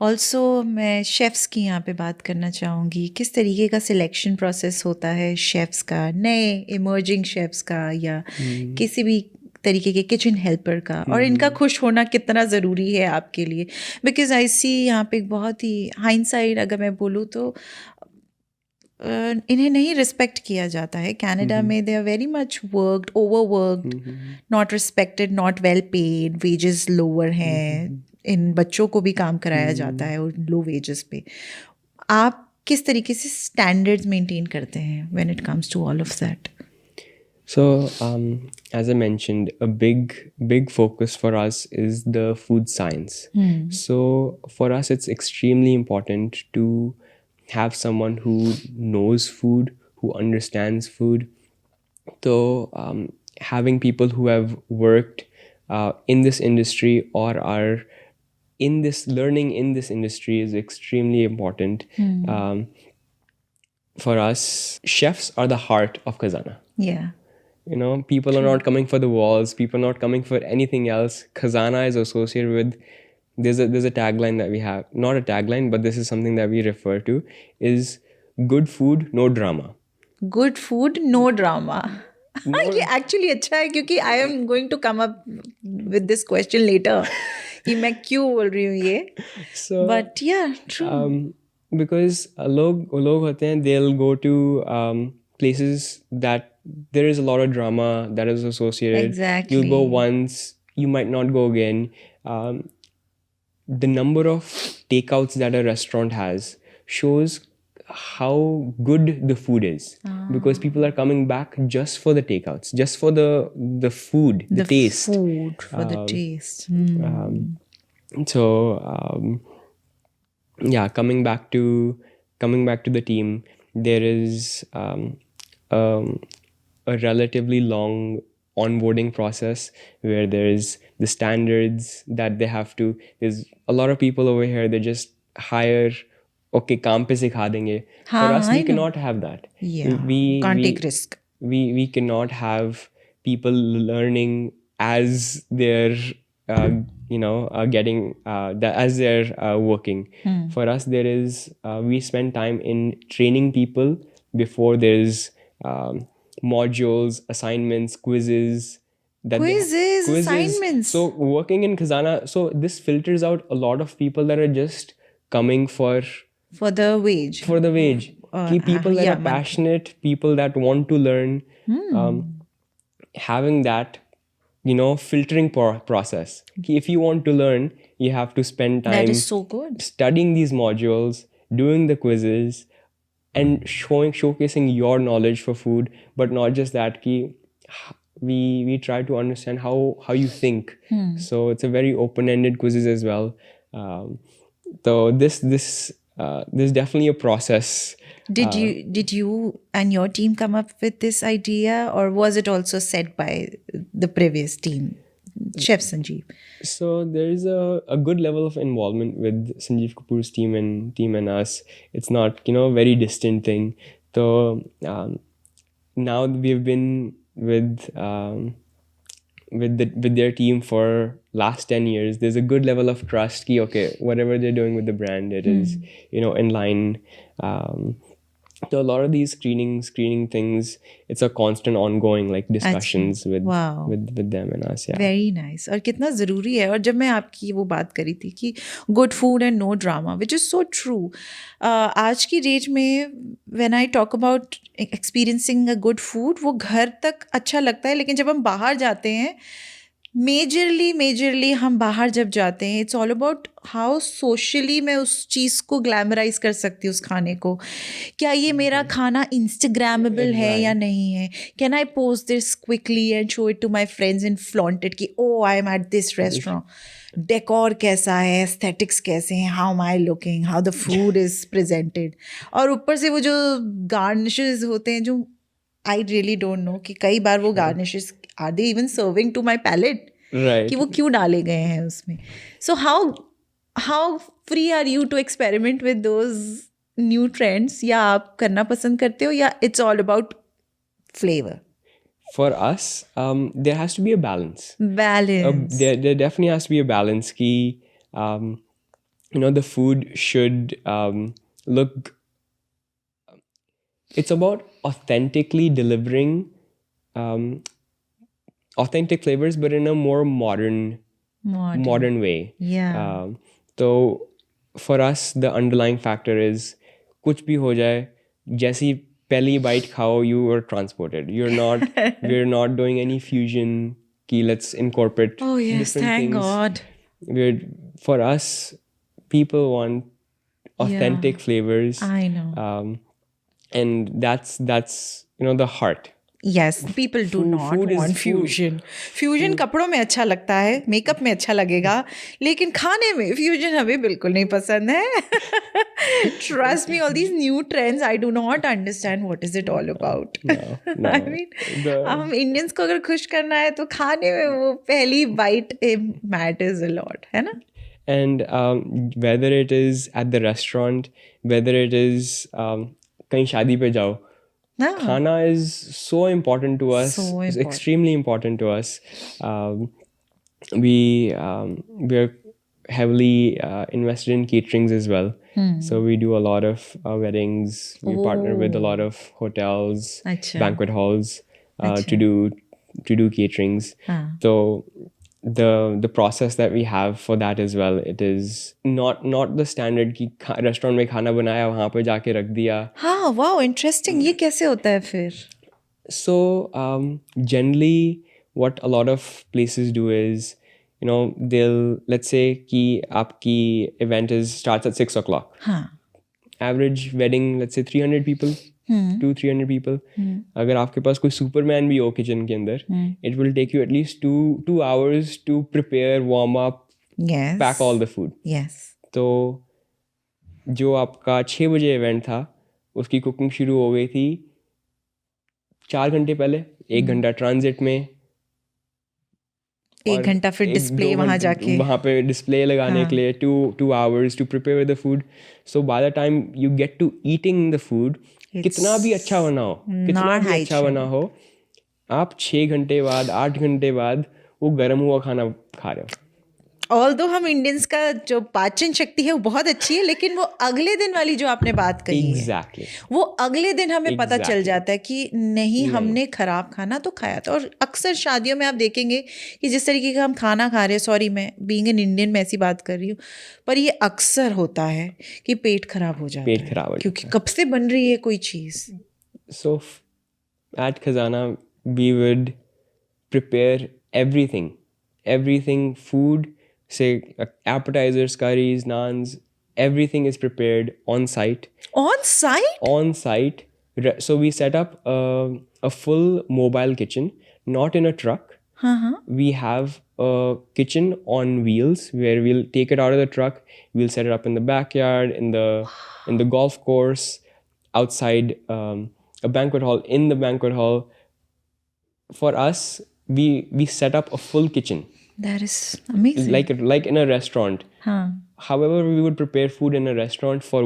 Also मैं chefs की यहाँ पे बात करना चाहूँगी. किस तरीके का सिलेक्शन प्रोसेस होता है शेफ्स का, नए इमर्जिंग शेफ्स का या किसी भी तरीके के किचन हेल्पर का, और इनका खुश होना कितना ज़रूरी है आपके लिए? बिकॉज आई सी यहाँ पे एक बहुत ही हाइंडसाइड अगर मैं बोलूँ तो इन्हें नहीं रिस्पेक्ट किया जाता है. कनाडा में they are very much worked, overworked, not respected, not well paid, wages lower हैं. इन बच्चों को भी काम कराया जाता है और लो वेजेस पे. आप किस तरीके से स्टैंडर्ड्स मेंटेन करते हैं when it comes to all of that? So, as I mentioned, a big focus for us is the food science. So, for us, it's extremely important to have someone who knows food, who understands food. So, having people who have worked in this industry or are learning in this industry is extremely important. For us, chefs are the heart of Khazana. Yeah. People are not coming for the walls. People are not coming for anything else. Khazana is associated with. There's a tagline that we have. Not a tagline, but this is something that we refer to. Is good food, no drama. Good food, no drama. ये actually अच्छा है क्योंकि I am going to come up with this question later कि मैं क्यों बोल रही हूँ ये. बट या ट्रू. Because लोग होते हैं, they'll go to places that there is a lot of drama that is associated. Exactly. You'll go once, you might not go again. The number of takeouts that a restaurant has shows how good the food is. Because people are coming back just for the takeouts, just for the food, the taste. Food for the taste. So yeah, coming back to the team, there is a relatively long onboarding process where there's the standards that they have to. There's a lot of people over here, they just hire, okay, काम पे सिखा देंगे. For us, we cannot have that. Yeah, can't take risk. We cannot have people learning as they're getting as they're working. For us, there is we spend time in training people before there's modules, assignments, quizzes. Quizzes, assignments. So working in Khazana, so this filters out a lot of people that are just coming for the wage. Ki people that are passionate, people that want to learn, having that, filtering process. Ki if you want to learn, you have to spend time That is so good. studying these modules, doing the quizzes, and showcasing your knowledge for food. But not just that, ki we try to understand how you think. So it's a very open-ended quizzes as well. So this definitely a process. Did you and your team come up with this idea, or was it also set by the previous team, Chef Sanjeev? So there is a good level of involvement with Sanjeev Kapoor's team and us. It's not very distant thing. So now we've been with their team for last 10 years. There's a good level of trust. Ki, okay, whatever they're doing with the brand, it is in line. So a lot of these screening things, it's a constant ongoing like discussions with them and us. Yeah. Very nice. और कितना ज़रूरी है. और जब मैं आपकी वो बात करी थी कि good food and no drama, which is so true. आज की डेट में when I talk about experiencing a good food, वो घर तक अच्छा लगता है, लेकिन जब हम बाहर जाते हैं, मेजरली हम बाहर जब जाते हैं, it's all about how socially मैं उस चीज़ को ग्लैमराइज कर सकती हूँ, उस खाने को. क्या ये मेरा खाना इंस्टाग्रामेबल है या नहीं है? Can I post this quickly and show it to my friends in flaunted कि oh I am at this restaurant. Decor कैसा है, एस्थेटिक्स कैसे हैं, how am I looking, how the food is presented. और ऊपर से वो जो गार्निशेस होते हैं, जो आई रियली डोंट नो कि कई बार वो garnishes are they even serving to my palate, कि वो क्यों डाले गए हैं उसमें. So how free are you to experiment with those new trends, या आप करना पसंद करते हो, या it's all about flavour? For us, there has to be a balance. There definitely has to be a balance. Ki, the food should look. It's about authentically delivering authentic flavors, but in a more modern way. Yeah. So for us, the underlying factor is कुछ भी हो जाए, जैसी पहली bite खाओ, you were transported. We're not doing any fusion. Ki let's incorporate. Oh yes, thank God. For us, people want authentic flavors. I know. And that's the heart. Yes, people do not want fusion. Fusion कपड़ों में अच्छा लगता है, makeup में अच्छा लगेगा, लेकिन खाने में फ्यूजन हमें बिल्कुल नहीं पसंद है. Trust me, all these new trends, I do not understand what is it all about. No. I mean, हम इंडियंस को अगर खुश करना है तो खाने में वो पहली बाइट matters a lot, है ना? And whether it is at the restaurant, whether it is कहीं शादी पे जाओ, Khana is so important to us. It's extremely important to us. We are heavily invested in caterings as well. So we do a lot of weddings. We partner with a lot of hotels, banquet halls to do caterings. So the process that we have for that as well, it is not the standard कि restaurant में खाना बनाया, वहाँ पे जाके रख दिया. हाँ, wow, interesting. ये कैसे होता है फिर? So generally what a lot of places do is, they'll, let's say कि आपकी event starts at 6 o'clock. हाँ. Average wedding, let's say 300 people. 200-300 people. अगर आपके पास कोई सुपरमैन भी हो किचन के अंदर, it will take you at least 2 hours to prepare, warm up, pack all the food. Yes. तो जो आपका 6 बजे इवेंट था, उसकी कुकिंग शुरू हो गई थी 4 घंटे पहले, 1 घंटा ट्रांजिट में, 1 घंटा फिर डिस्प्ले वहाँ पे डिस्प्ले लगाने के लिए 2 hours to prepare the food. So by the time you get to eating the food, कितना भी अच्छा बना हो, आप 6 घंटे बाद, 8 घंटे बाद वो गर्म हुआ खाना खा रहे हो. ऑल्दो हम इंडियंस का जो पाचन शक्ति है वो बहुत अच्छी है, लेकिन वो अगले दिन वाली जो आपने बात कही है, एग्जैक्टली वो अगले दिन हमें पता चल Exactly. जाता है कि नहीं, हमने खराब खाना तो खाया था। और अक्सर शादियों में आप देखेंगे कि जिस तरीके का हम खाना खा रहे हैं, सॉरी मैं बीइंग एन इंडियन मैं ऐसी बात कर रही हूँ, पर ये अक्सर होता है कि पेट खराब हो जाता पेट है, खराब हो क्योंकि कब से बन रही है कोई चीज़। So at Khazana, we would prepare everything, food, say appetizers, curries, naans, everything is prepared on site. On site? On site, so we set up a full mobile kitchen, not in a truck. हाँ, We have a kitchen on wheels where we'll take it out of the truck. We'll set it up in the backyard, in the golf course, outside a banquet hall, in the banquet hall. For us, we set up a full kitchen, that is amazing. like in a restaurant. हाँ, However, we would prepare food in a restaurant for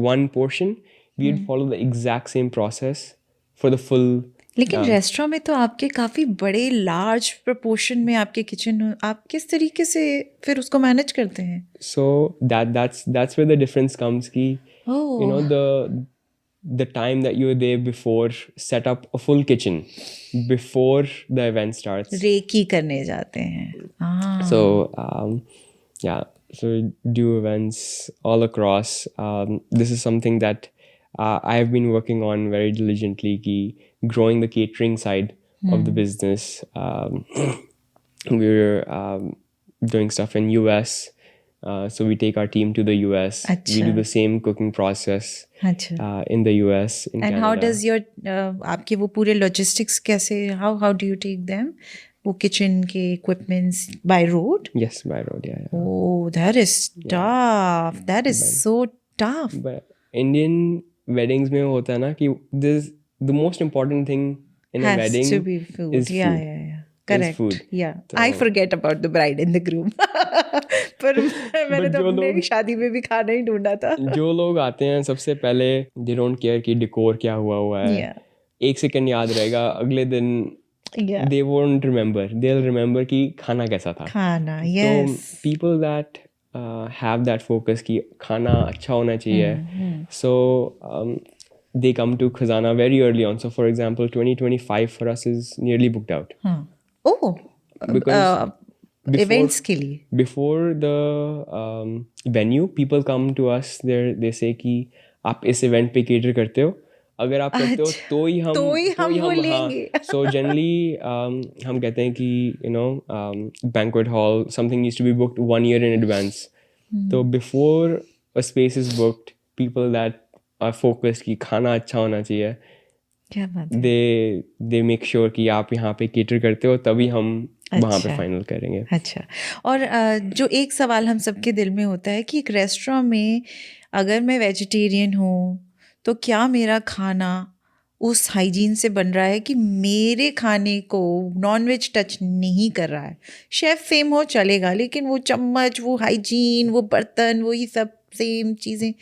one portion. We would follow the exact same process for the full. लेकिन restaurant में तो आपके काफ़ी बड़े large proportion में आपके kitchen, आप किस तरीके से फिर उसको मैनेज करते हैं? So that's where the difference comes. Ki, oh, you know, the time that you're there before, set up a full kitchen before the event starts. Recce करने जाते हैं। हाँ, So yeah, so do events all across. This is something that I have been working on very diligently, ki growing the catering side of the business. We're doing stuff in US. So we take our team to the US. We अच्छा। do the same cooking process अच्छा। in the US, in and Canada. How does your आपके वो पूरे logistics कैसे, how do you take them, वो kitchen के equipments by road? Yes, by road, yeah. Oh, that is tough, that is so tough. But Indian weddings में होता है ना कि this the most important thing in a Has wedding to be food. is Yeah, food. yeah, yeah. Is Correct. food. Yeah. तो- I forget about the bride and the groom. पर मैंने तो जो अपने लोग- शादी में भी खाना ही ढूंढा था। जो लोग आते हैं सबसे पहले they don't care कि decor क्या हुआ है। Yeah. एक सेकंड याद रहेगा, अगले दिन Yeah. they won't remember. They'll remember कि खाना कैसा था। खाना, तो yes. people that have that focus कि खाना अच्छा होना चाहिए, so they come to Khazana very early on. So for example, 2025 for us is nearly booked out. हाँ. Oh, Because before- events के लिए। Before the venue, people come to us. They say कि आप इस event पे cater करते हो, अगर आप करते हो अच्छा, तो ही हम वो हाँ। लेंगे। So generally हम कहते हैं कि you know banquet hall, something needs to be booked 1 year in advance. तो before a space is booked, people that are focused कि खाना अच्छा होना चाहिए, क्या बात है। they make sure कि आप यहाँ पे cater करते हो, तभी हम वहाँ पे अच्छा। फाइनल करेंगे। अच्छा, और जो एक सवाल हम सबके दिल में होता है कि एक रेस्टोरेंट में अगर मैं वेजिटेरियन हूँ तो क्या मेरा खाना उस हाइजीन से बन रहा है कि मेरे खाने को नॉनवेज टच नहीं कर रहा है? शेफ सेम हो चलेगा, लेकिन वो चम्मच, वो हाइजीन, वो बर्तन, वही सब सेम चीज़ें,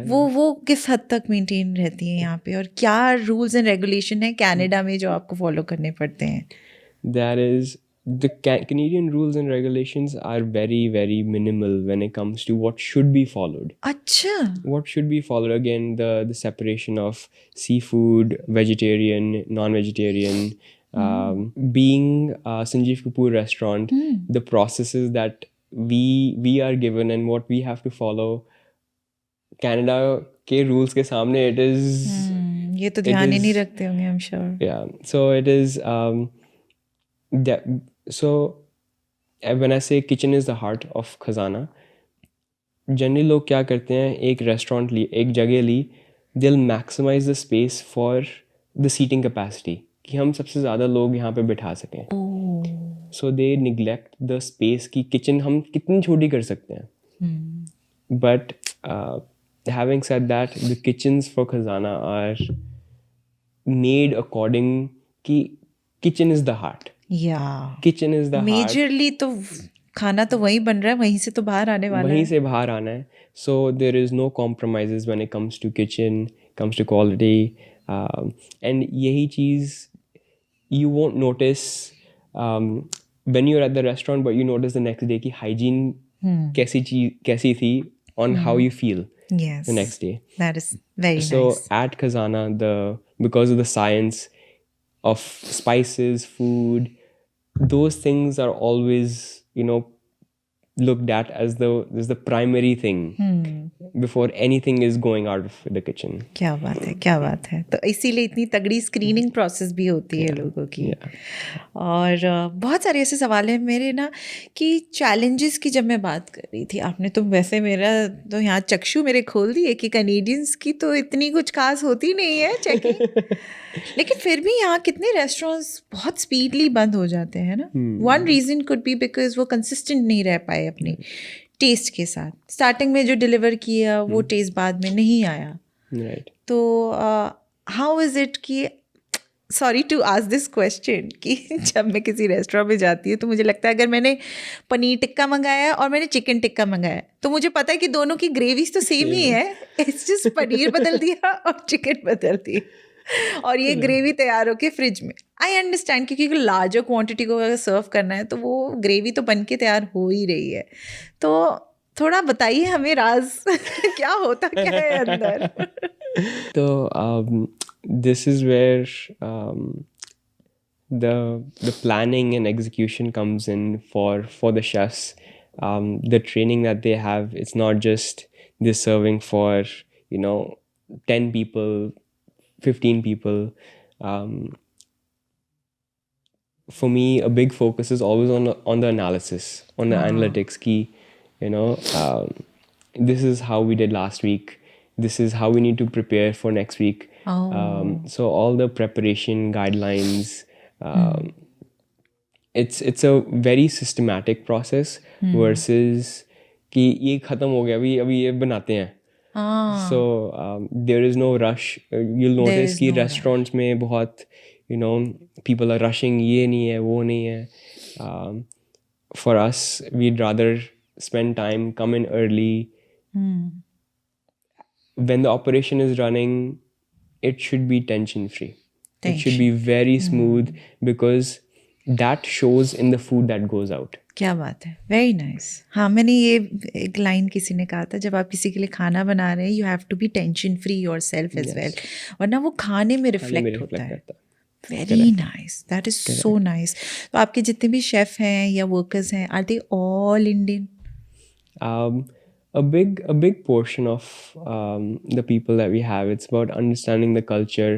वो किस हद तक मेंटेन रहती है यहाँ पे, और क्या रूल्स एंड रेगुलेशन है कनाडा में जो आपको फॉलो करने पड़ते हैं? That is, the Canadian rules and regulations are very, very minimal when it comes to what should be followed. अच्छा, What should be followed, again, the separation of seafood, vegetarian, non-vegetarian. Being Sanjeev Kapoor restaurant, the processes that we are given and what we have to follow, Canada के rules के सामने it is ये तो ध्यान ही नहीं रखते होंगे, I'm sure. yeah, so it is so when I say kitchen is the heart of Khazana, generally लोग क्या करते हैं, एक रेस्टोरेंट ली, एक जगह ली, they'll maximize the space for the seating capacity कि हम सबसे ज़्यादा लोग यहाँ पे बिठा सकें। So they neglect the space कि किचन हम कितनी छोटी कर सकते हैं। But having said that, the kitchens for Khazana are made according कि kitchen is the heart. Yeah. Kitchen is the heart. Majorly तो खाना तो वहीं बन रहा है, वहीं से तो बाहर आने वाला वहीं है। से बाहर आना है. So there is no compromises when it comes to kitchen, comes to quality. And यही चीज़ you won't notice when you're at the restaurant, but you notice the next day कि hygiene कैसी थी on how you feel Yes. the next day. That is very So nice. at Khazana, because of the science of spices, food, those things are always, looked at as the primary thing before anything is going out of the kitchen. क्या बात है तो इसीलिए इतनी तगड़ी screening process भी होती है लोगों की और बहुत सारे ऐसे सवाल हैं मेरे ना कि चैलेंजेस की जब मैं बात कर रही थी आपने तो वैसे मेरा तो यहाँ चक्षु मेरे खोल दिए कि कैनेडियंस की तो इतनी कुछ खास होती नहीं है चेकिंग लेकिन फिर भी यहाँ कितने रेस्टोरेंट्स बहुत स्पीडली बंद हो जाते हैं ना one reason could be because वो कंसिस्टेंट नहीं रह पाए अपनी टेस्ट के साथ स्टार्टिंग में जो डिलीवर किया वो टेस्ट बाद में नहीं आया Right. तो हाउ इज़ इट कि sorry to ask this question कि जब मैं किसी रेस्टोरेंट में जाती हूँ तो मुझे लगता है अगर मैंने पनीर टिक्का मंगाया और मैंने चिकन टिक्का मंगाया तो मुझे पता है कि दोनों की ग्रेवीज तो सेम ही है इट्स जस्ट पनीर बदल दिया और चिकन बदल दी और ये ग्रेवी तैयार होके फ्रिज में आई अंडरस्टैंड क्योंकि लार्जर क्वांटिटी को अगर सर्व करना है तो वो ग्रेवी तो बन के तैयार हो ही रही है तो थोड़ा बताइए हमें राज क्या होता क्या है अंदर So this is where the planning and execution comes in for the chefs. The training that they have, it's not just this serving for 10 people, 15 people. For me, a big focus is always on the analysis, on the analytics. Key, this is how we did last week. This is how we need to prepare for next week. So all the preparation guidelines, it's a very systematic process versus कि ये खत्म हो गया अभी ये बनाते हैं. So there is no rush. You'll notice कि restaurants में बहुत people are rushing. ये नहीं है वो नहीं है. For us, we'd rather spend time, come in early. When the operation is running, it should be tension free. It should be very smooth because that shows in the food that goes out. क्या बात है very nice हाँ मैंने ये एक line किसी ने कहा था जब आप किसी के लिए खाना बना रहे हैं you have to be tension free yourself as well वरना वो खाने में रिफ्लेक्ट होता है very nice that is so nice तो आपके जितने भी शेफ हैं या वर्कर्स हैं are they all Indian A big portion of the people that we have, it's about understanding the culture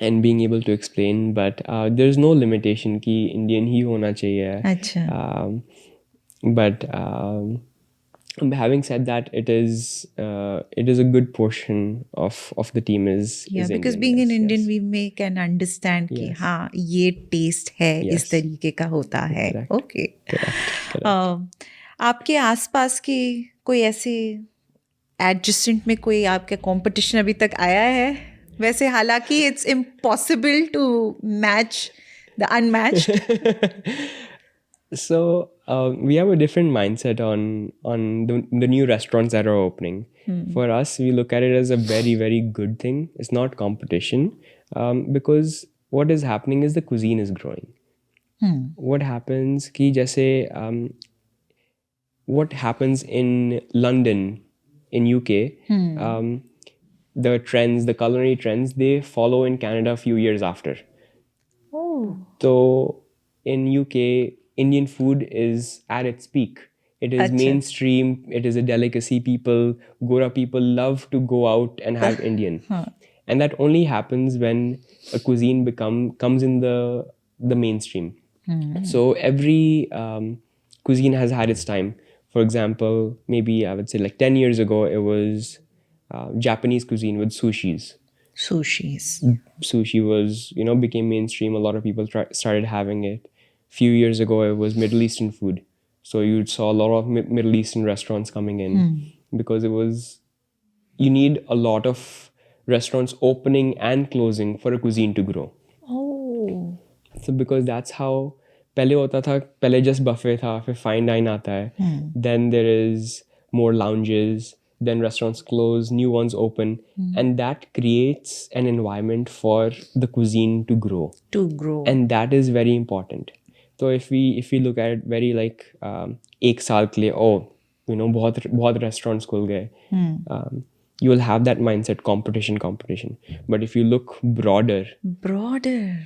and being able to explain. But there's no limitation कि Indian ही होना चाहिए. अच्छा. But having said that, it is a good portion of the team is because Indian, being an yes, Indian yes. we can understand कि हाँ ये test है इस तरीके का होता है. ओके आपके आसपास के कोई ऐसे एडजस्टेंट में कोई आपका कंपटीशन अभी तक आया है वैसे हालांकि it's impossible to match the unmatched So we have a different mindset on the new restaurants that are opening. For us, we look at it as a very, very good thing. It's not competition because what is happening is the cuisine is growing. What happens कि जैसे what happens in London, in UK, the trends, the culinary trends, they follow in Canada a few years after. So in UK, Indian food is at its peak. It is mainstream. It is a delicacy. Gora people love to go out and have Indian. And that only happens when a cuisine comes in the mainstream. So every cuisine has had its time. For example, maybe I would say like 10 years ago, it was Japanese cuisine with sushis. Sushi was, became mainstream. A lot of people started having it. Few years ago, it was Middle Eastern food. So you saw a lot of Middle Eastern restaurants coming in because you need a lot of restaurants opening and closing for a cuisine to grow. So because that's how पहले होता था पहले just buffet था फिर fine dine आता है then there is more lounges then restaurants close new ones open and that creates an environment for the cuisine to grow and that is very important So if we look at it very like एक साल के लिए, बहुत restaurants खुल गए, you will have that mindset, competition. But if you look broader,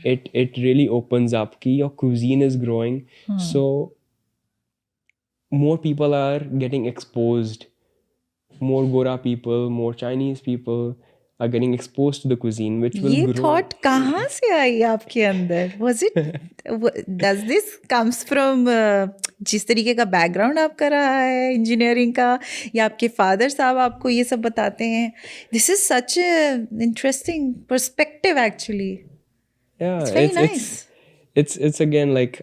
it really opens up कि your cuisine is growing. So more people are getting exposed, more Gora people, more Chinese people are getting exposed to the cuisine, which will ये grow. Thought कहाँ से आई आपके अंदर? Was it does this comes from जिस तरीके का background आपका रहा है इंजीनियरिंग का, या आपके फादर साहब आपको ये सब बताते हैं? This is such interesting perspective actually. Yeah, It's very nice. It's again like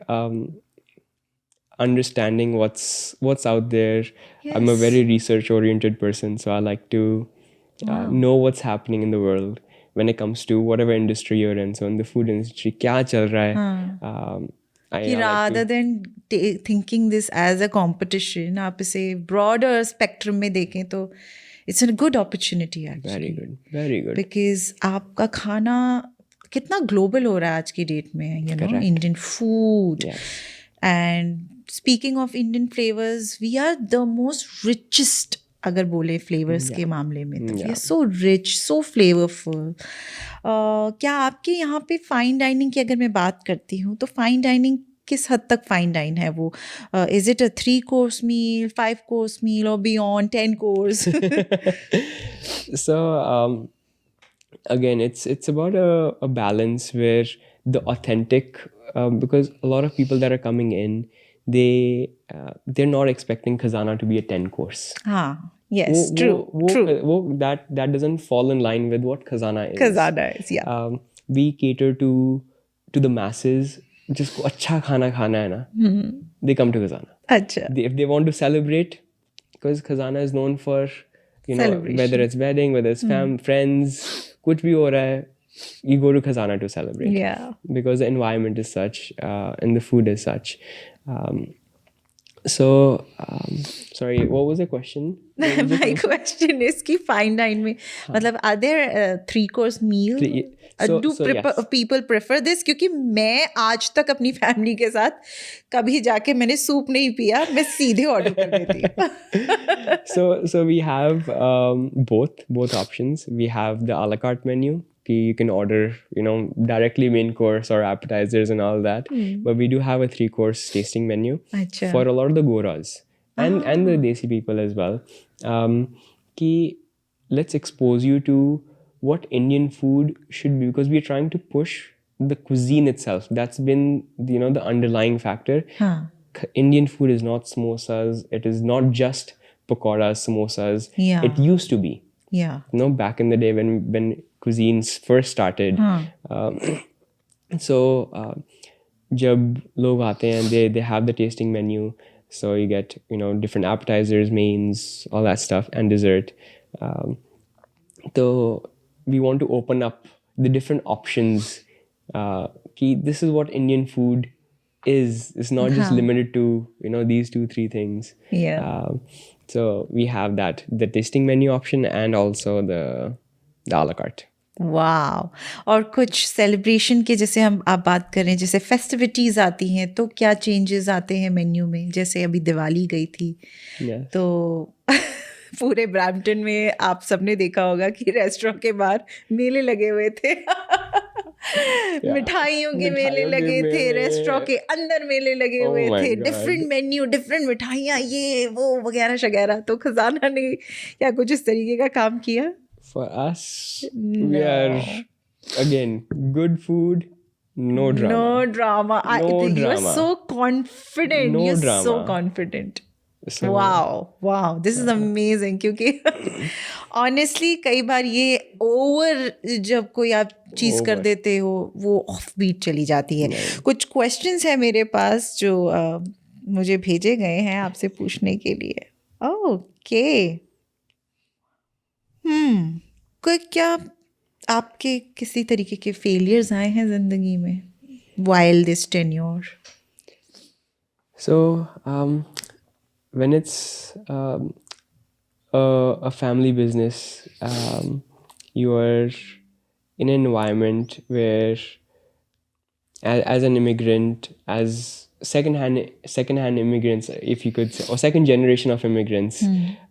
understanding what's out there. I'm a Yes. very research oriented person, so I like to know what's happening in the world when it comes to whatever industry you're in. So in the food industry, क्या चल रहा है? कि rather than thinking this as a competition, आप इसे broader spectrum में देखें तो it's a good opportunity actually. Very good. Because आपका खाना कितना global हो रहा है आज की डेट में, you know, Indian food. Yes. And speaking of Indian flavors, we are the most richest, अगर बोले फ्लेवर्स के मामले में तो we are so rich, so flavorful. क्या आपके यहाँ पे फाइन डाइनिंग की अगर मैं बात करती हूँ तो फाइन डाइनिंग किस हद तक फाइन डाइन है वो? Is it a 3 course meal, 5 course meal or beyond 10 course? So again, it's about a balance where the authentic, because a lot of people that are coming in, they're not expecting Khazana to be a 10 course. Yes, true. That doesn't fall in line with what Khazana is. Khazana is, yeah. We cater to the masses. जिसको अच्छा खाना है ना, they come to Khazana. अच्छा. If they want to celebrate, because Khazana is known for, you know, whether it's wedding, whether it's friends, कुछ भी हो रहा है, you go to Khazana to celebrate. Yeah. Because the environment is such, and the food is such. Sorry, what was the question? My question is कि fine dine में मतलब are there 3 course meal? People prefer this? क्योंकि मैं आज तक अपनी family के साथ कभी जाके मैंने सूप नहीं पिया, मैं सीधे ऑर्डर कर देती हूँ. So we have both options. We have the a la carte menu. You can order, you know, directly main course or appetizers and all that. But we do have a 3 course tasting menu for a lot of the Goras and the Desi people as well. Let's expose you to what Indian food should be, because we're trying to push the cuisine itself. That's been, you know, the underlying factor. Indian food is not samosas. It is not just pakoras, samosas. Yeah. It used to be. Yeah. You know, back in the day when cuisines first started. So जब लोग आते हैं, they have the tasting menu. So you get, you know, different appetizers, mains, all that stuff, and dessert. So we want to open up the different options. This is what Indian food is. It's not just limited to, you know, these 2-3 things. Yeah. So we have that, the tasting menu option and also the a la carte. Wow. और कुछ celebration के जैसे आप बात करें, जैसे festivities आती हैं तो क्या चेंजेस आते हैं मेन्यू में? जैसे अभी दिवाली गई थी, तो पूरे ब्रैम्पटन में आप सबने देखा होगा कि रेस्टोरेंट के बाहर मेले लगे हुए थे. मिठाइयों के मेले लगे थे, रेस्टोरेंट के अंदर मेले लगे हुए थे, डिफरेंट मेन्यू, डिफरेंट मिठाइयाँ, ये वो वगैरह शगैरह. तो खजाना ने क्या कुछ इस तरीके का काम किया? For us, we are, again, good food, no drama. No drama. No You're drama. so confident. No You're drama. so confident. So, wow. This is amazing. क्योंकि honestly कई बार ये over जब कोई आप चीज़ कर देते हो वो ऑफ बीट चली जाती है. कुछ questions है मेरे पास जो मुझे भेजे गए हैं आपसे पूछने के लिए. Okay. कोई क्या आपके किसी तरीके के फेलियर्स आए हैं जिंदगी में while this tenure? So when it's a family business, you are in an environment where as an immigrant, as second hand immigrants, if you could say, or second generation of immigrants.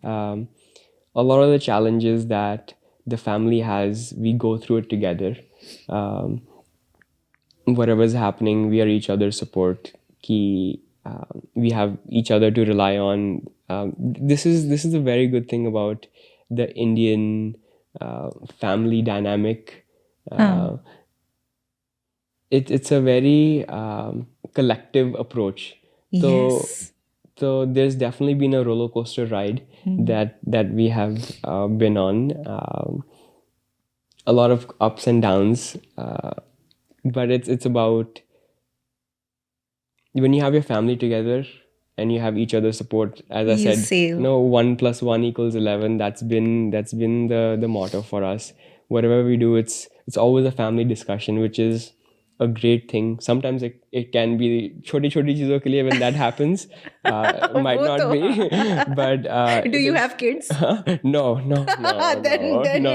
A lot of the challenges that the family has, we go through it together. Um, Whatever's happening, we are each other's support. We have each other to rely on. This is a very good thing about the Indian family dynamic. It's a very collective approach. So Yes. so there's definitely been a roller coaster ride that we have been on. A lot of ups and downs, but it's about when you have your family together and you have each other's support. As I You said, sail. 1 + 1 = 11. That's been the motto for us. Whatever we do, it's always a family discussion, which is a great thing. Sometimes it can be choti choti cheezon ke liye when that happens. Might वो not तो be, but Do it you is. have kids? No, Then no.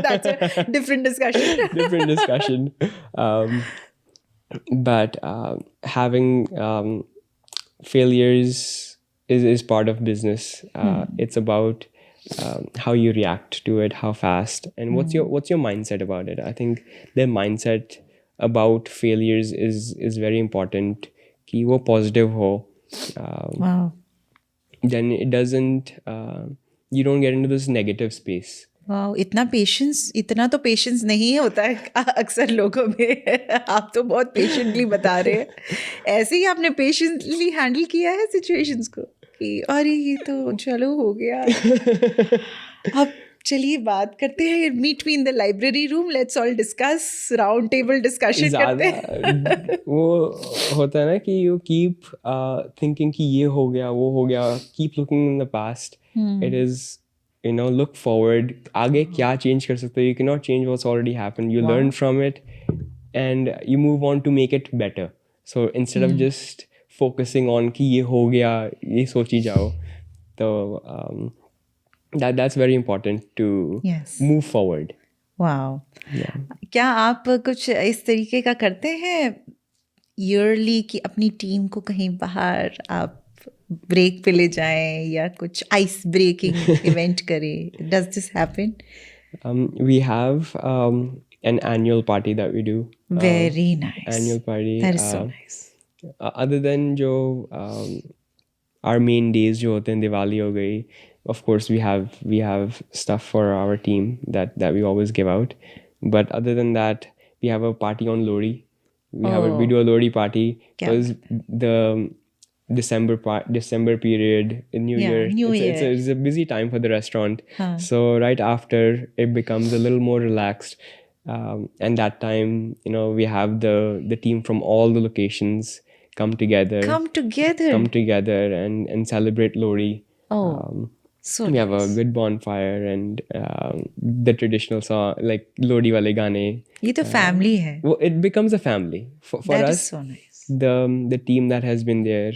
that's a different discussion. Different discussion. But having failures is part of business. It's about how you react to it, how fast, and what's your mindset about it. I think the mindset about failures is very important. कि वो positive हो. Wow. Then it doesn't. You don't get into this negative space. वाह, इतना तो patience नहीं होता है अक्सर लोगों में। आप तो बहुत पेशेंटली बता रहे हैं। ऐसे ही आपने पेशेंटली हैंडल किया है सिचुएशंस को कि अरे ये तो चलो हो गया। अब चलिए बात करते हैं, meet me in the library room, let's all discuss, round table discussion करते हैं। वो होता है ना कि यू कीप थिंकिंग कि ये हो गया वो हो गया, keep looking in the past. It is look forward. आगे क्या change कर सकते हो? You cannot change what's already happened. You learn from it and you move on to make it better. So instead of just focusing on कि ये हो गया, ये सोची जाओ, तो that's very important to Yes. move forward. Wow, क्या आप कुछ इस तरीके का करते हैं ईयरली कि अपनी टीम को कहीं बाहर आप ब्रेक पे ले जाएं या कुछ आइस ब्रेकिंग इवेंट करें? Does this happen? We have an annual party that we do. Very nice, Annual party. That is so nice. Other than जो our main days जो होते हैं, दिवाली हो गई, of course we have stuff for our team that we always give out. But other than that, we have a party on Lodi. We do a Lodi party because the December period, New Yeah, Year, New Year. it's a busy time for the restaurant. So right after, it becomes a little more relaxed. And that time, we have the team from all the locations come together and celebrate Lodi. So We have a good bonfire and the traditional song like Lodi wale gaane. ये तो family है। Well, it becomes a family for That us. is so nice. The team that has been there,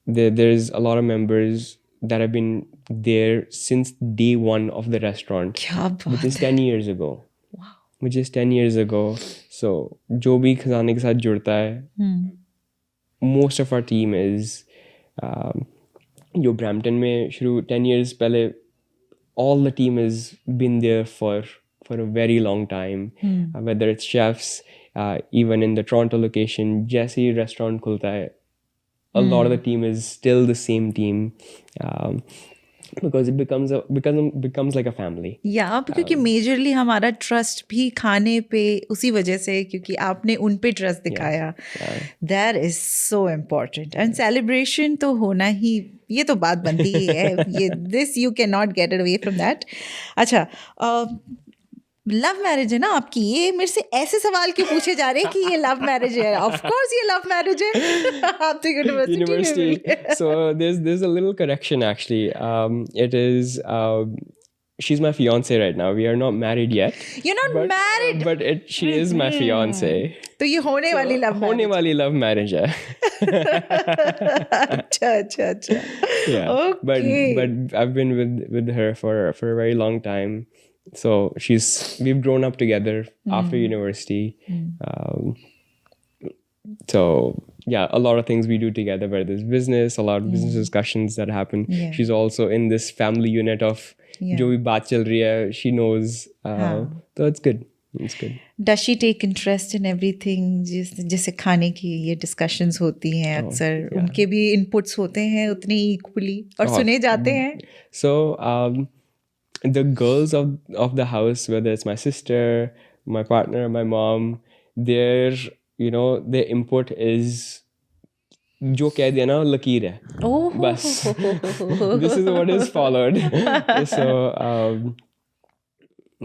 there's a lot of members that have been there since day one of the restaurant, क्या which बात is 10 years ago. Which is 10 years ago. So जो भी खजाने के साथ जुड़ता है, most of our team is जो ब्रैम्पटन में शुरू 10 years पहले, all the team has been there for a very long time. Whether it's chefs, even in the Toronto location, जैसे ही restaurant खुलता है, a lot of the team is still the same team, because it becomes like a family. या क्योंकि majorly हमारा trust भी खाने पे उसी वजह से, क्योंकि आपने उन पे ट्रस्ट दिखाया। That is so important. And celebration तो होना ही, ये तो बात बनती ही है। ये this you can not get away from that. अच्छा, लव मैरिज है ना आपकी? ये मेरे से ऐसे सवाल क्यों पूछे जा रहे हैं कि ये लव मैरिज है? ऑफ कोर्स ये लव मैरिज है। आप तो यूनिवर्सिटी में मिले। So there's a little correction actually. It is she's my fiance right now. We are not married yet. You're not married. But she is my fiance. तो ये होने वाली लव होने वाली love marriage है. अच्छा। Yeah. Okay. But I've been with her for a very long time. So we've grown up together after university. So yeah, a lot of things we do together, where there's business, a lot of business discussions that happen. Yeah. She's also in this family unit of Yeah. जो भी बात चल रही है, she knows. So it's good. It's good. Does she take interest in everything? जैसे खाने की ये discussions होती हैं अक्सर, उनके भी inputs होते हैं उतने equally और सुने जाते हैं. So the girls of the house, whether it's my sister, my partner, my mom, their their input is जो कह दिया ना लकीर है. Oh, बस this is what is followed. So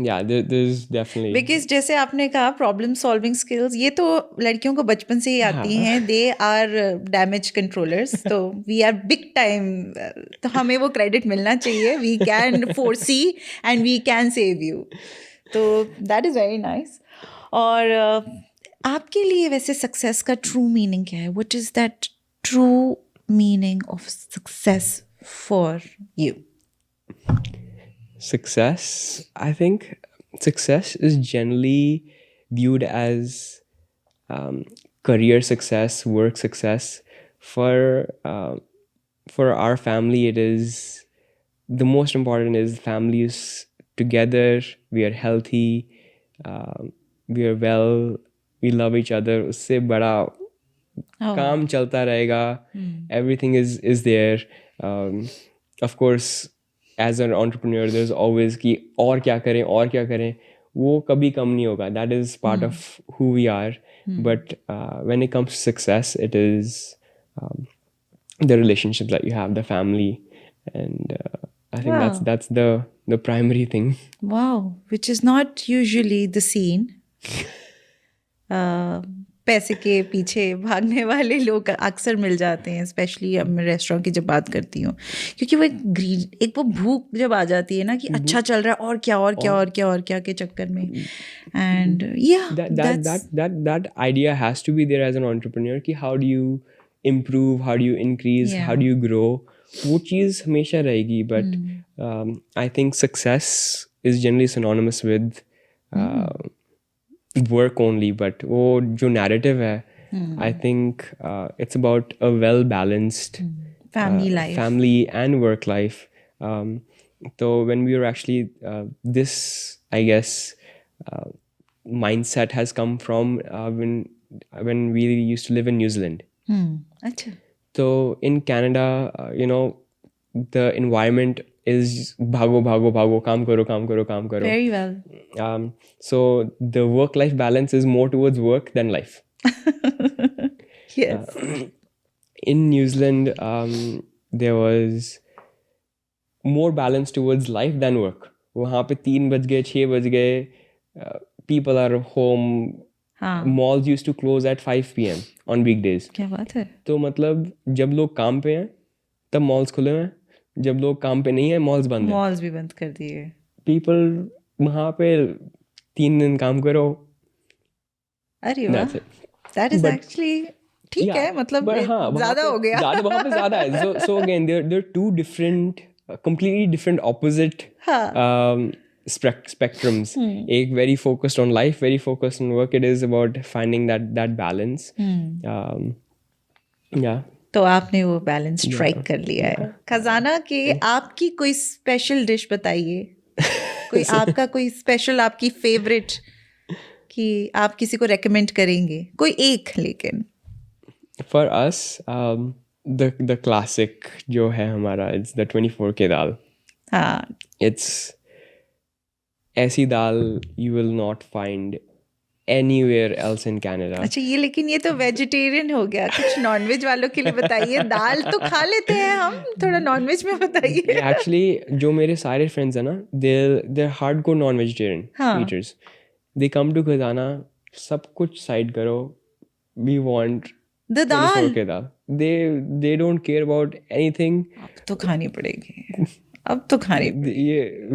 yeah, there's definitely because जैसे आपने कहा problem solving skills ये तो लड़कियों को बचपन से ही आती हैं. They are damage controllers. तो we are big time. तो हमें वो credit मिलना चाहिए. We can foresee and we can save you. तो that is very nice. और आपके लिए वैसे success का true meaning क्या है? What is that true meaning of success for you? Success, I think success is generally viewed as career success, work success. For our family, it is the most important is family is together, we are healthy, we are well, we love each other. उससे बड़ा काम चलता रहेगा. Everything is there. Of course, as an entrepreneur, there's always कि और क्या करें, वो कभी कम नहीं होगा. That is part of who we are. But when it comes to success, it is the relationships that you have, the family, and I think that's the primary thing. Wow, which is not usually the scene. पैसे के पीछे भागने वाले लोग अक्सर मिल जाते हैं, specially अब मैं रेस्टोरेंट की जब बात करती हूँ, क्योंकि वो एक वो भूख जब आ जाती है ना कि अच्छा चल रहा है और क्या के चक्कर में. And that idea has to be there as an entrepreneur कि how do you improve, how do you increase, how do you grow, वो चीज़ हमेशा रहेगी. But I think success is generally synonymous with work only. But वो जो narrative है, I think it's about a well balanced family life, family and work life. So when we were actually this, I guess, mindset has come from when we used to live in New Zealand. अच्छा. So in Canada, the environment is bhago, kaam karo. Very well. So the work-life balance is more towards work than life. Yes. In New Zealand, there was more balance towards life than work. वहाँ पे 3 बज गए, 6 बज गए, people are home. Malls used to close at 5 p.m. on weekdays. क्या बात है. तो मतलब जब लोग काम पे हैं तब malls खुले हैं, जब लोग काम पे नहीं है malls बंद हैं. Malls भी बंद कर दिए. People वहाँ पे 3 दिन काम करो. अरे वाह. That is actually ठीक है, मतलब ज़्यादा हो गया. वहाँ पे ज़्यादा है. So again, there are two different, completely different opposite spectrums. एक very focused on life, very focused on work. It is about finding that balance. Yeah. तो आपने वो बैलेंस स्ट्राइक कर लिया है. खजाना के आपकी कोई स्पेशल डिश बताइए. कोई आपका कोई स्पेशल, आपकी फेवरेट कि आप किसी को रेकमेंड करेंगे, कोई एक. लेकिन For us, the classic जो है हमारा, it's the 24 के दाल. हाँ. It's ऐसी दाल you will not find anywhere else in Canada. अच्छा, ये लेकिन ये तो वेजिटेरियन हो गया. कुछ नॉनवेज वालों के लिए बताइए. दाल तो खा लेते हैं हम, थोड़ा नॉनवेज में बताइए. Actually, जो मेरे सारे friends हैं ना, they're hardcore non-vegetarian eaters. They come to Khazana, सब कुछ side करो. We want the dal. के दाल. They don't care about anything. अब तो खानी पड़ेगी.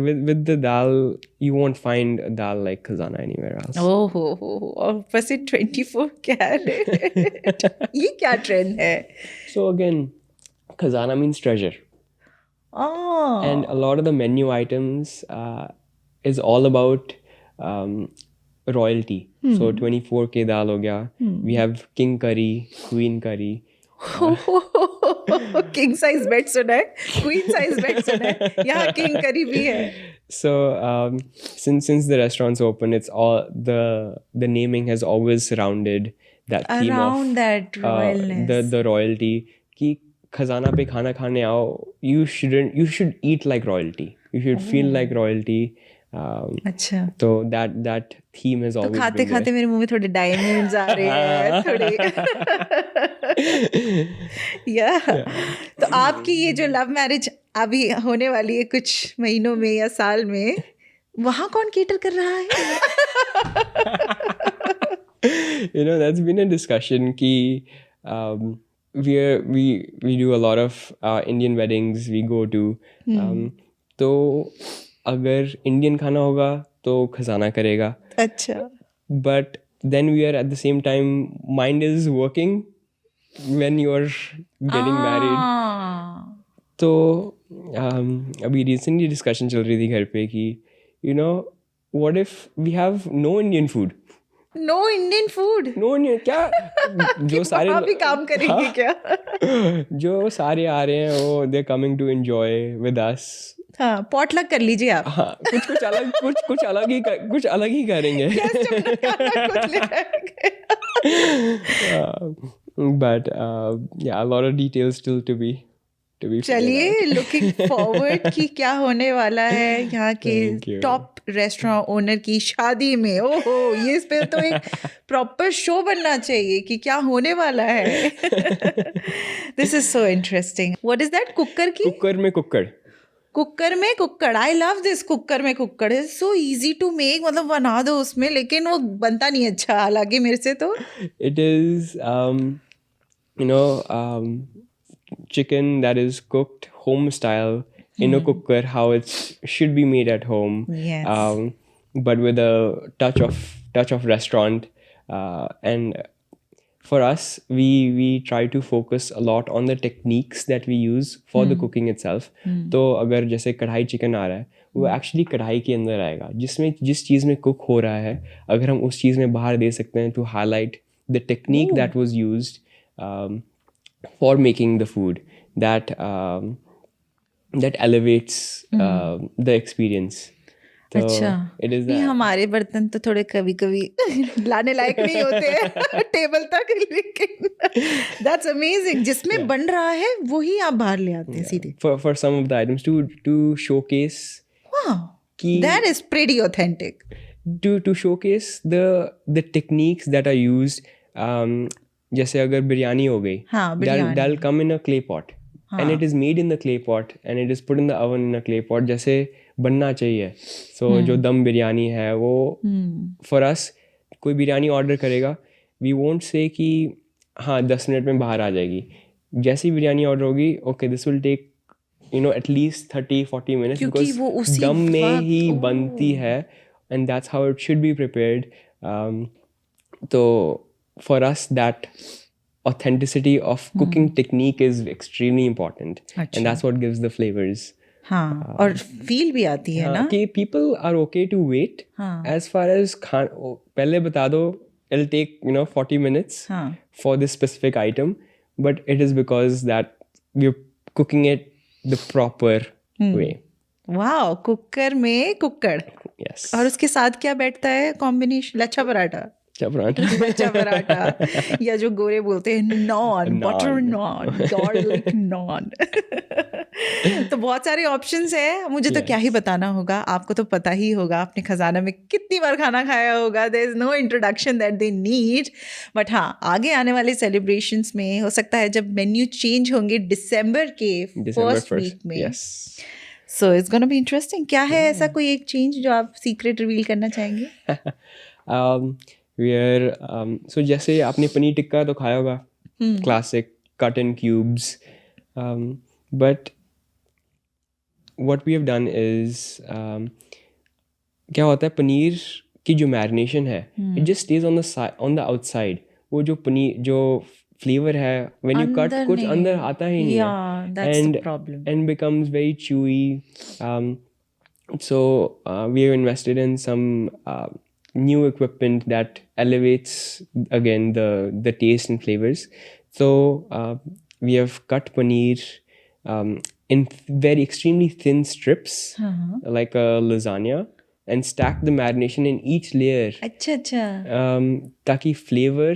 With the dal, you won't find a dal like Khazana anywhere else. और बस 24 कैरेट. ये क्या ट्रेंड है? So again, Khazana means treasure. And a lot of the menu items is all about royalty. So 24K dal ho gaya. We have king curry, queen curry. King size bed सुना है, queen size bed सुना है, यहाँ king करी भी है. So since the restaurant's open, it's all the naming has always surrounded that theme Around of that royalness. the royalty. कि खजाना पे खाना खाने आओ, you should eat like royalty. You should feel like royalty. अच्छा. तो that theme has तो always खाते been there. खाते मेरे मुंह में थोड़े डायमंड्स आ रहे हैं थोड़े. तो आपकी ये जो लव मैरिज अभी होने वाली है कुछ महीनों में या साल में, वहाँ कौन केटर कर रहा है? That's been a discussion कि we do a lot of Indian weddings we go to. तो अगर इंडियन खाना होगा तो खजाना करेगा. अच्छा. But then we are at the same time, mind is working when you are getting married. तो अभी recently discussion चल रही थी घर पे कि what if we have no Indian food? No Indian food? No Indian क्या जो सारे वहाँ भी काम करेंगे क्या? जो सारे आ रहे हैं वो they're coming to enjoy with us. हाँ, पॉटलक कर लीजिए आप. हाँ, कुछ अलग ही करेंगे. But yeah, a lot of details still to be चलिए, लुकिंग फॉरवर्ड कि क्या होने वाला है यहाँ के टॉप रेस्टोरेंट ओनर की शादी में. ओहो, ये इस पे तो एक प्रॉपर शो बनना चाहिए कि क्या होने वाला है. This is so interesting. What is that? Cooker की कुकर में कुक्कड़. I love this. कुकर में कुक्कड़ is so easy to make. मतलब बना दो उसमें, लेकिन वो बनता नहीं अच्छा, हालांकि मेरे से तो. It is chicken that is cooked home style in a cooker, how it should be made at home. Yes. But with a touch of restaurant. And for us, we try to focus a lot on the techniques that we use for the cooking itself. तो अगर जैसे कढ़ाई chicken आ रहा है, वो actually कढ़ाई के अंदर आएगा, जिस चीज़ में कुक हो रहा है. अगर हम उस चीज़ में बाहर दे सकते हैं to highlight the technique that was used for making the food, that elevates the experience. तो अच्छा. it is नहीं, हमारे बर्तन तो थोड़े कभी कभी लाने लायक नहीं होते टेबल तक, लेकिन that's amazing. जिसमें बन रहा है वही आप बाहर ले आते हैं सीधे. For some of the items to showcase. Wow, that is pretty authentic. To showcase the techniques that are used. जैसे अगर बिरयानी हो गई, that'll come in a clay pot. And it is made in the clay pot and it is put in the oven in a clay pot, जैसे बनना चाहिए. So जो दम बिरयानी है वो for us, कोई बिरयानी ऑर्डर करेगा, we won't say कि हाँ 10 मिनट में बाहर आ जाएगी. जैसी बिरयानी ऑर्डर होगी, okay, this will take at least 30-40 minutes, because दम में ही बनती है and that's how it should be prepared. तो for us, that authenticity of cooking technique is extremely important. And that's what gives the flavors. हाँ, और feel भी आती है ना कि people are okay to wait. As far as पहले बता दो, it'll take 40 minutes for this specific item, but it is because that we're cooking it the proper way. Wow, cooker में कुक्कड़. Yes. और उसके साथ क्या बैठता है कॉम्बिनेशन? लच्छा पराठा. लच्छा पराठा या जो गोरे बोलते हैं non, butter non, garlic non. तो बहुत सारे ऑप्शंस है. मुझे तो क्या ही बताना होगा, आपको तो पता ही होगा, आपने खजाना में कितनी बार खाना खाया होगा. There is no introduction that they need. But हाँ, आगे आने वाले सेलिब्रेशंस में हो सकता है जब मेन्यू चेंज होंगे दिसंबर के फर्स्ट वीक में. So it's gonna be interesting. क्या है ऐसा कोई एक चेंज जो आप सीक्रेट रिवील करना चाहेंगे? So जैसे आपने पनीर टिक्का तो खाया होगा, classic cut in cubes, but what we have done is क्या होता है, पनीर की जो मैरिनेशन है, it just stays on the outside. वो जो पनीर जो flavor है, when you cut, कुछ अंदर आता ही नहीं है. That's the problem. And becomes very chewy. So we have invested in some new equipment that elevates again the taste and flavors. So we have cut paneer in very extremely thin strips, like a lasagna, and stacked the marination in each layer, अच्छा अच्छा. ताकि flavor,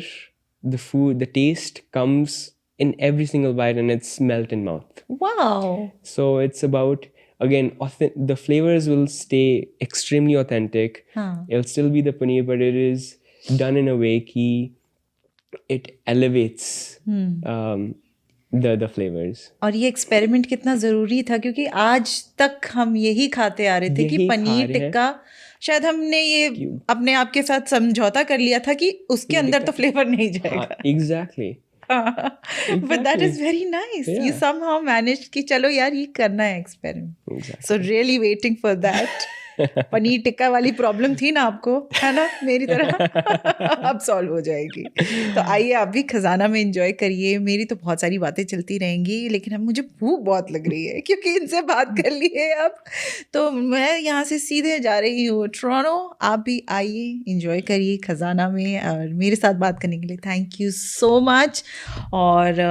the food, the taste comes in every single bite and it's melt in mouth. Wow. So it's about, again, the flavors will stay extremely authentic. It'll still be the paneer, but it is done in a way ki it elevates the flavors. और ये experiment कितना ज़रूरी था, क्योंकि आज तक हम यही खाते आ रहे थे कि यही खा पनीर रहे हैं। टिक्का, शायद हमने ये अपने आप के साथ समझौता कर लिया था कि उसके अंदर तो फ्लेवर नहीं जाएगा. Exactly. But that is very nice. You Yeah. somehow managed कि चलो यार ये करना है experiment. Exactly. So really waiting for that. Paneer tikka वाली प्रॉब्लम थी ना आपको, है ना, मेरी तरह अब सॉल्व हो जाएगी. तो आइए आप भी खजाना में एंजॉय करिए. मेरी तो बहुत सारी बातें चलती रहेंगी, लेकिन अब मुझे भूख बहुत लग रही है क्योंकि इनसे बात कर ली है अब. तो मैं यहाँ से सीधे जा रही हूँ टोरंटो. आप भी आइए, एंजॉय करिए खजाना में, और मेरे साथ बात करने के लिए थैंक यू सो मच. और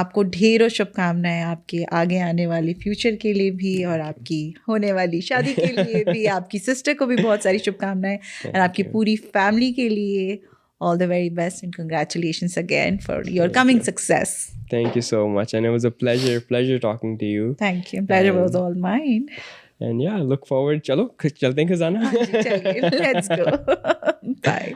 आपको ढेरों शुभकामनाएं आपके आगे आने वाले फ्यूचर के लिए भी, और आपकी होने वाली शादी के लिए भी. आपकी सिस्टर को भी बहुत सारी शुभकामनाएं, और आपकी पूरी फैमिली के लिए all the very best and congratulations again for your coming success. Thank you so much, and it was a pleasure talking to you. Thank you. Pleasure was all mine. And yeah, look forward. चलो चलते हैं खजाना. चलिए, let's go. Bye.